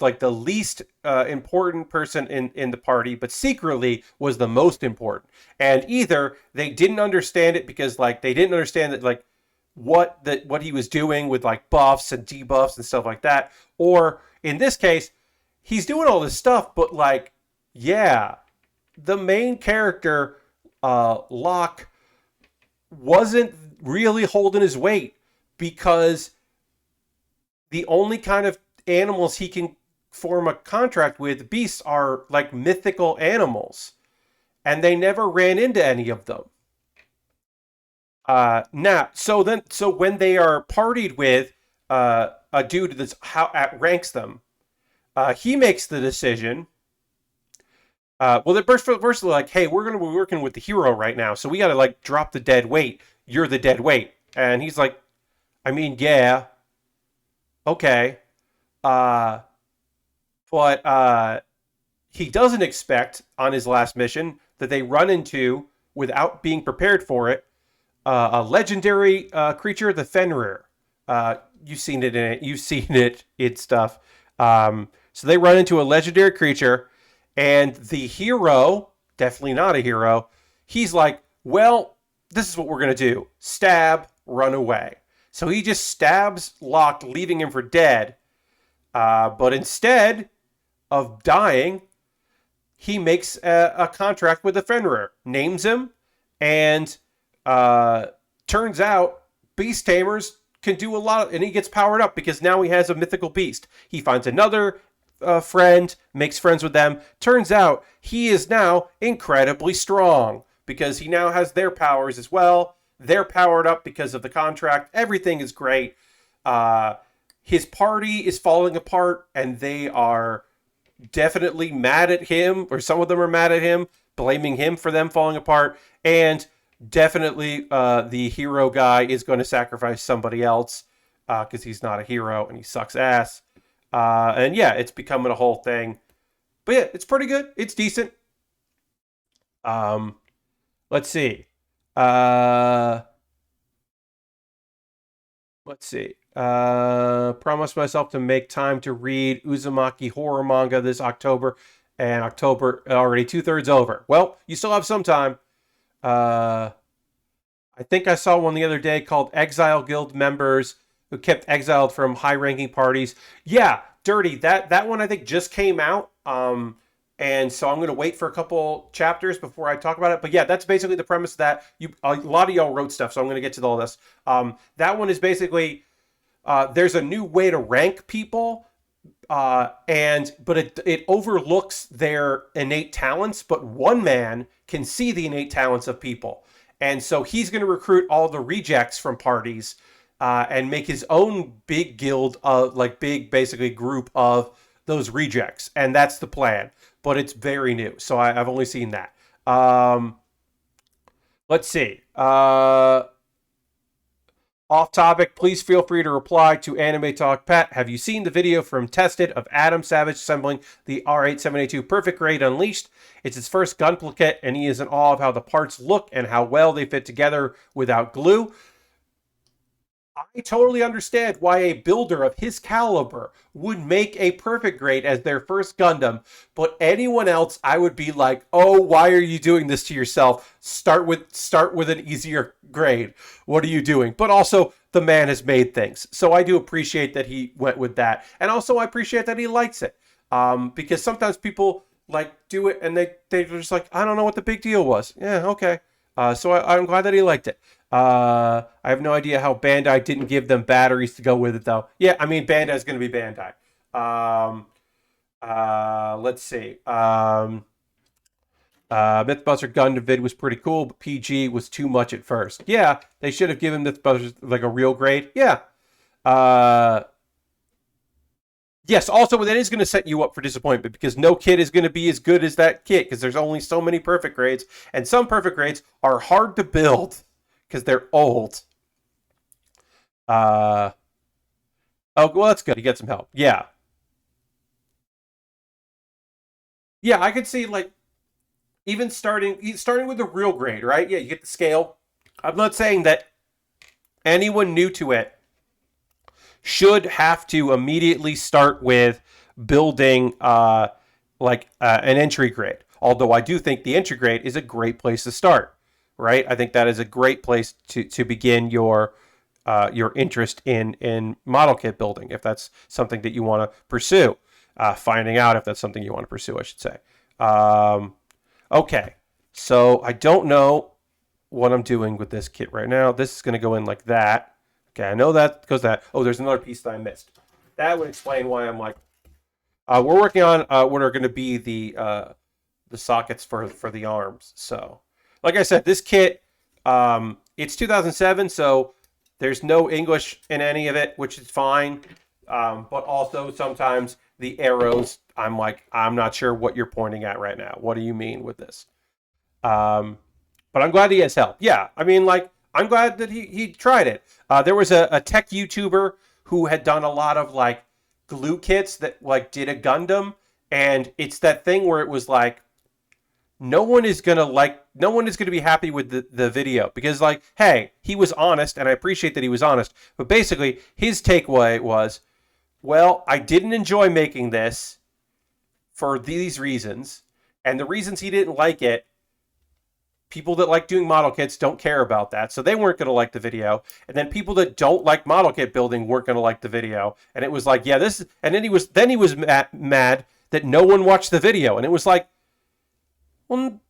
like the least important person in the party, but secretly was the most important. And either they didn't understand it because like they didn't understand that like what he was doing with like buffs and debuffs and stuff like that, or in this case, he's doing all this stuff, but like, yeah, the main character, Locke, wasn't really holding his weight because the only kind of animals he can form a contract with, beasts, are like mythical animals, and they never ran into any of them. So when they are partied with a dude that's ranks them, he makes the decision. They're first like, hey, we're gonna be working with the hero right now, so we gotta like drop the dead weight. You're the dead weight, and he's like, I mean, yeah, okay, but he doesn't expect on his last mission that they run into, without being prepared for it, a legendary creature, the Fenrir. You've seen it in it. You've seen it in stuff. So they run into a legendary creature, and the hero, definitely not a hero, he's like, well, this is what we're going to do. Stab, run away. So he just stabs Locke, leaving him for dead. But instead of dying, he makes a contract with the Fenrir, names him, and turns out beast tamers can do a lot, and he gets powered up because now he has a mythical beast. He finds another friend, makes friends with them. Turns out he is now incredibly strong because he now has their powers as well. They're powered up because of the contract. Everything is great. His party is falling apart, and they are definitely mad at him, or some of them are mad at him, blaming him for them falling apart. And definitely the hero guy is going to sacrifice somebody else because he's not a hero and he sucks ass. And yeah, it's becoming a whole thing. But yeah, it's pretty good. It's decent. Let's see. Promised myself to make time to read Uzumaki horror manga this October, and October already 2/3 over. Well, you still have some time. I think I saw one the other day called Exile Guild Members Who Kept Exiled from High-Ranking Parties. Yeah, Dirty. That one I think just came out. And so I'm going to wait for a couple chapters before I talk about it. But yeah, that's basically the premise of that. A lot of y'all wrote stuff, so I'm going to get to all this. That one is basically, there's a new way to rank people But it overlooks their innate talents, but one man can see the innate talents of people. And so he's going to recruit all the rejects from parties and make his own big guild of big basically group of those rejects. And that's the plan. But it's very new. So I've only seen that. Let's see. Off topic, please feel free to reply to Anime Talk Pat. Have you seen the video from Tested of Adam Savage assembling the R8782 Perfect Grade Unleashed? It's his first gunpla kit, and he is in awe of how the parts look and how well they fit together without glue. I totally understand why a builder of his caliber would make a Perfect Grade as their first Gundam, but anyone else, I would be like, oh, why are you doing this to yourself? Start with an easier grade. What are you doing? But also, the man has made things. So I do appreciate that he went with that. And also, I appreciate that he likes it. Because sometimes people do it and they're just like, I don't know what the big deal was. Yeah, okay. So I'm glad that he liked it. I have no idea how Bandai didn't give them batteries to go with it, though. Yeah, I mean, Bandai's going to be Bandai. Let's see. Mythbuster Gundam vid was pretty cool, but PG was too much at first. Yeah, they should have given Mythbusters like a real grade. Yeah. Yes, also, that is going to set you up for disappointment because no kit is going to be as good as that kit because there's only so many perfect grades, and some perfect grades are hard to build because they're old. Oh, well, that's good. You get some help. Yeah. Yeah, I could see, even starting with the real grade, right? Yeah, you get the scale. I'm not saying that anyone new to it should have to immediately start with building an entry grade. Although I do think the entry grade is a great place to start, right? I think that is a great place to begin your interest in model kit building, if that's something that you want to pursue. Finding out if that's something you want to pursue, I should say. Okay, so I don't know what I'm doing with this kit right now. This is going to go in like that. Okay, I know that goes that. Oh, there's another piece that I missed. That would explain why I'm like, we're working on what are going to be the sockets for the arms. So, like I said, this kit, it's 2007, so there's no English in any of it, which is fine. But also sometimes the arrows, I'm like, I'm not sure what you're pointing at right now. What do you mean with this? But I'm glad he has help. Yeah, I mean, I'm glad that he tried it. There was a tech YouTuber who had done a lot of glue kits that did a Gundam, and it's that thing where it was no one is gonna be happy with the video because hey, he was honest, and I appreciate that he was honest. But basically, his takeaway was, well, I didn't enjoy making this for these reasons, and the reasons he didn't like it, people that like doing model kits don't care about that, so they weren't going to like the video. And then people that don't like model kit building weren't going to like the video. And it was yeah, this is... And then he was mad that no one watched the video. And it was well,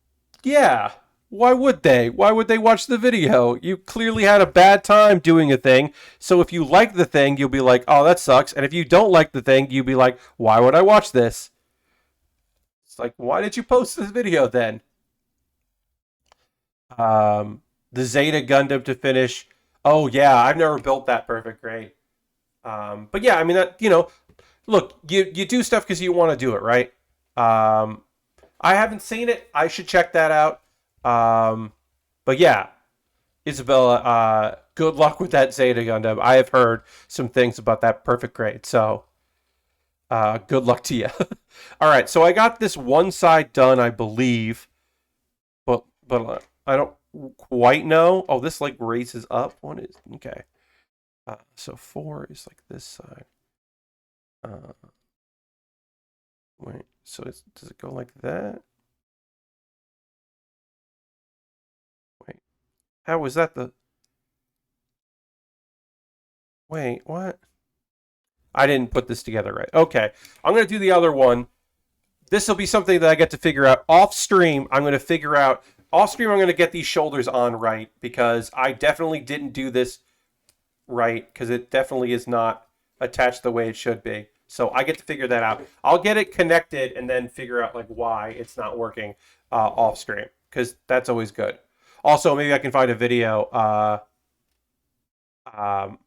yeah, why would they? Why would they watch the video? You clearly had a bad time doing a thing. So if you like the thing, you'll be like, oh, that sucks. And if you don't like the thing, you'll be like, why would I watch this? It's why did you post this video then? The Zeta Gundam to finish. Oh yeah, I've never built that perfect grade. But yeah, I mean that, look, you do stuff because you want to do it, right? I haven't seen it. I should check that out. But yeah, Isabella, good luck with that Zeta Gundam. I have heard some things about that perfect grade, so good luck to you. All right, so I got this one side done, I believe, but I don't quite know. Oh, this raises up. What is... Okay. So 4 is this side. Wait, so does it go like that? Wait, how was that the... Wait, what? I didn't put this together right. Okay, I'm going to do the other one. This will be something that I get to figure out off stream. I'm going to figure out... Off stream, I'm going to get these shoulders on right because I definitely didn't do this right because it definitely is not attached the way it should be. So I get to figure that out. I'll get it connected and then figure out like why it's not working off screen, because that's always good. Also, maybe I can find a video um,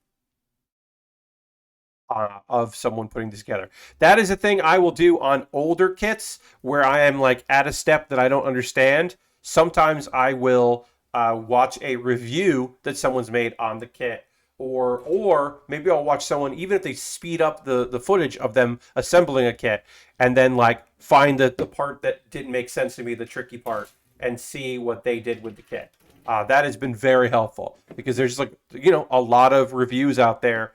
of someone putting this together. That is a thing I will do on older kits where I am like at a step that I don't understand. Sometimes I will watch a review that someone's made on the kit, or maybe I'll watch someone, even if they speed up the footage of them assembling a kit, and then like find the part that didn't make sense to me, the tricky part, and see what they did with the kit. That has been very helpful, because there's like, you know, a lot of reviews out there,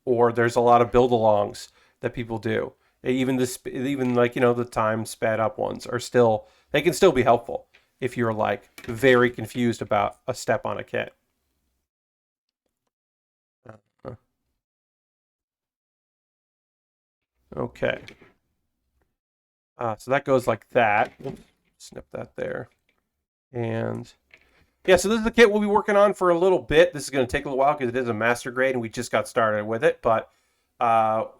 or there's a lot of build-alongs that people do. Even like, you know, the time sped up ones are still, they can still be helpful if you're like very confused about a step on a kit. Okay. So that goes like that. Oops, snip that there. And yeah, so this is the kit we'll be working on for a little bit. This is going to take a little while because it is a master grade and we just got started with it. But,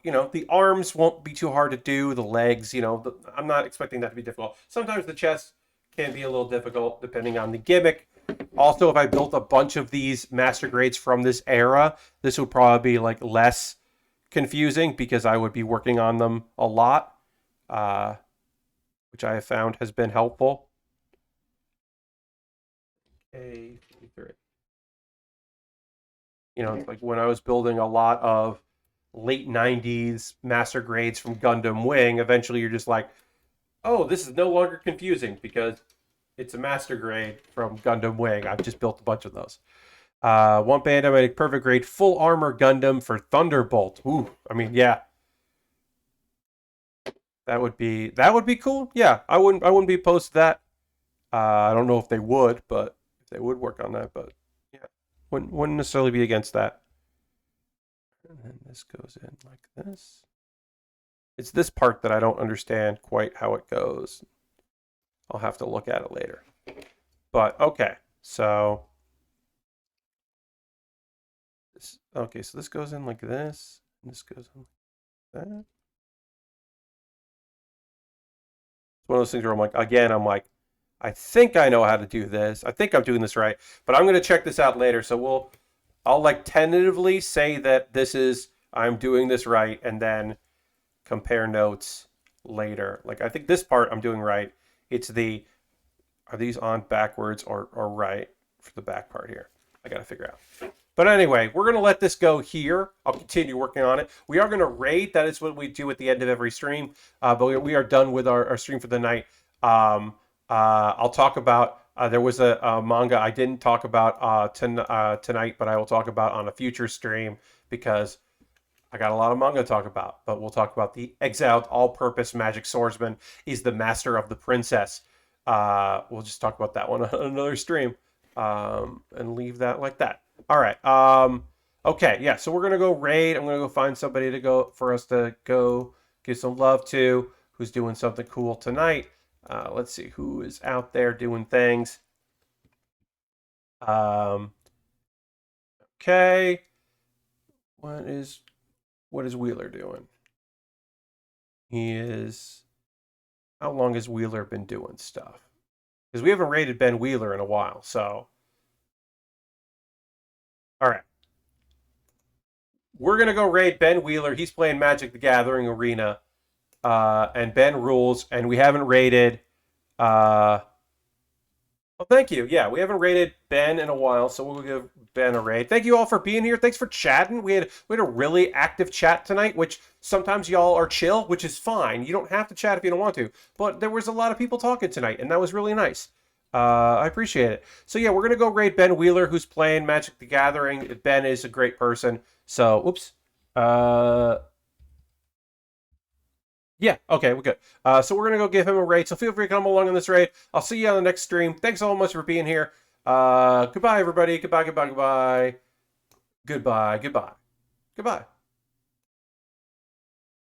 you know, the arms won't be too hard to do. The legs, you know, I'm not expecting that to be difficult. Sometimes the chest can be a little difficult depending on the gimmick. Also, if I built a bunch of these master grades from this era, this would probably be like less confusing because I would be working on them a lot, which I have found has been helpful. A53. You know, like when I was building a lot of late 90s master grades from Gundam Wing, eventually you're just like, oh, this is no longer confusing because it's a master grade from Gundam Wing. I've just built a bunch of those. One band I made perfect grade full armor Gundam for Thunderbolt. Ooh, I mean, yeah. That would be cool. Yeah, I wouldn't be opposed to that. I don't know if they would, but if they would work on that, but yeah, wouldn't necessarily be against that. And then this goes in like this. It's this part that I don't understand quite how it goes. I'll have to look at it later. But okay, so this, okay, so this goes in like this, and this goes in like that. It's one of those things where I'm like, again, I'm like, I think I know how to do this. I think I'm doing this right, but I'm going to check this out later. So I'll like tentatively say that I'm doing this right, and then compare notes later. Like, I think this part I'm doing right. It's are these on backwards or right for the back part here? I got to figure out. But anyway, we're going to let this go here. I'll continue working on it. We are going to raid. That is what we do at the end of every stream. But we are done with our stream for the night. I'll talk about, there was a manga I didn't talk about tonight, but I will talk about on a future stream because I got a lot of manga to talk about. But we'll talk about the exiled all-purpose magic swordsman is the master of the princess. We'll just talk about that one on another stream and leave that like that. All right. Okay. Yeah. So we're gonna go raid. I'm gonna go find somebody for us to go give some love to, who's doing something cool tonight. Let's see who is out there doing things. Okay. What is Wheeler doing? How long has Wheeler been doing stuff? Because we haven't raided Ben Wheeler in a while, so. All right. We're going to go raid Ben Wheeler. He's playing Magic the Gathering Arena. And Ben rules, and we haven't raided. Well, thank you. Yeah, we haven't raided Ben in a while, so we'll give Ben a raid. Thank you all for being here. Thanks for chatting. We had a really active chat tonight, which sometimes y'all are chill, which is fine. You don't have to chat if you don't want to. But there was a lot of people talking tonight, and that was really nice. I appreciate it. So yeah, we're gonna go raid Ben Wheeler, who's playing Magic the Gathering. Ben is a great person. So, oops. Yeah, okay, we're good. So we're gonna go give him a raid. So feel free to come along on this raid. I'll see you on the next stream. Thanks so much for being here. Goodbye, everybody. Goodbye, goodbye, goodbye. Goodbye, goodbye. Goodbye.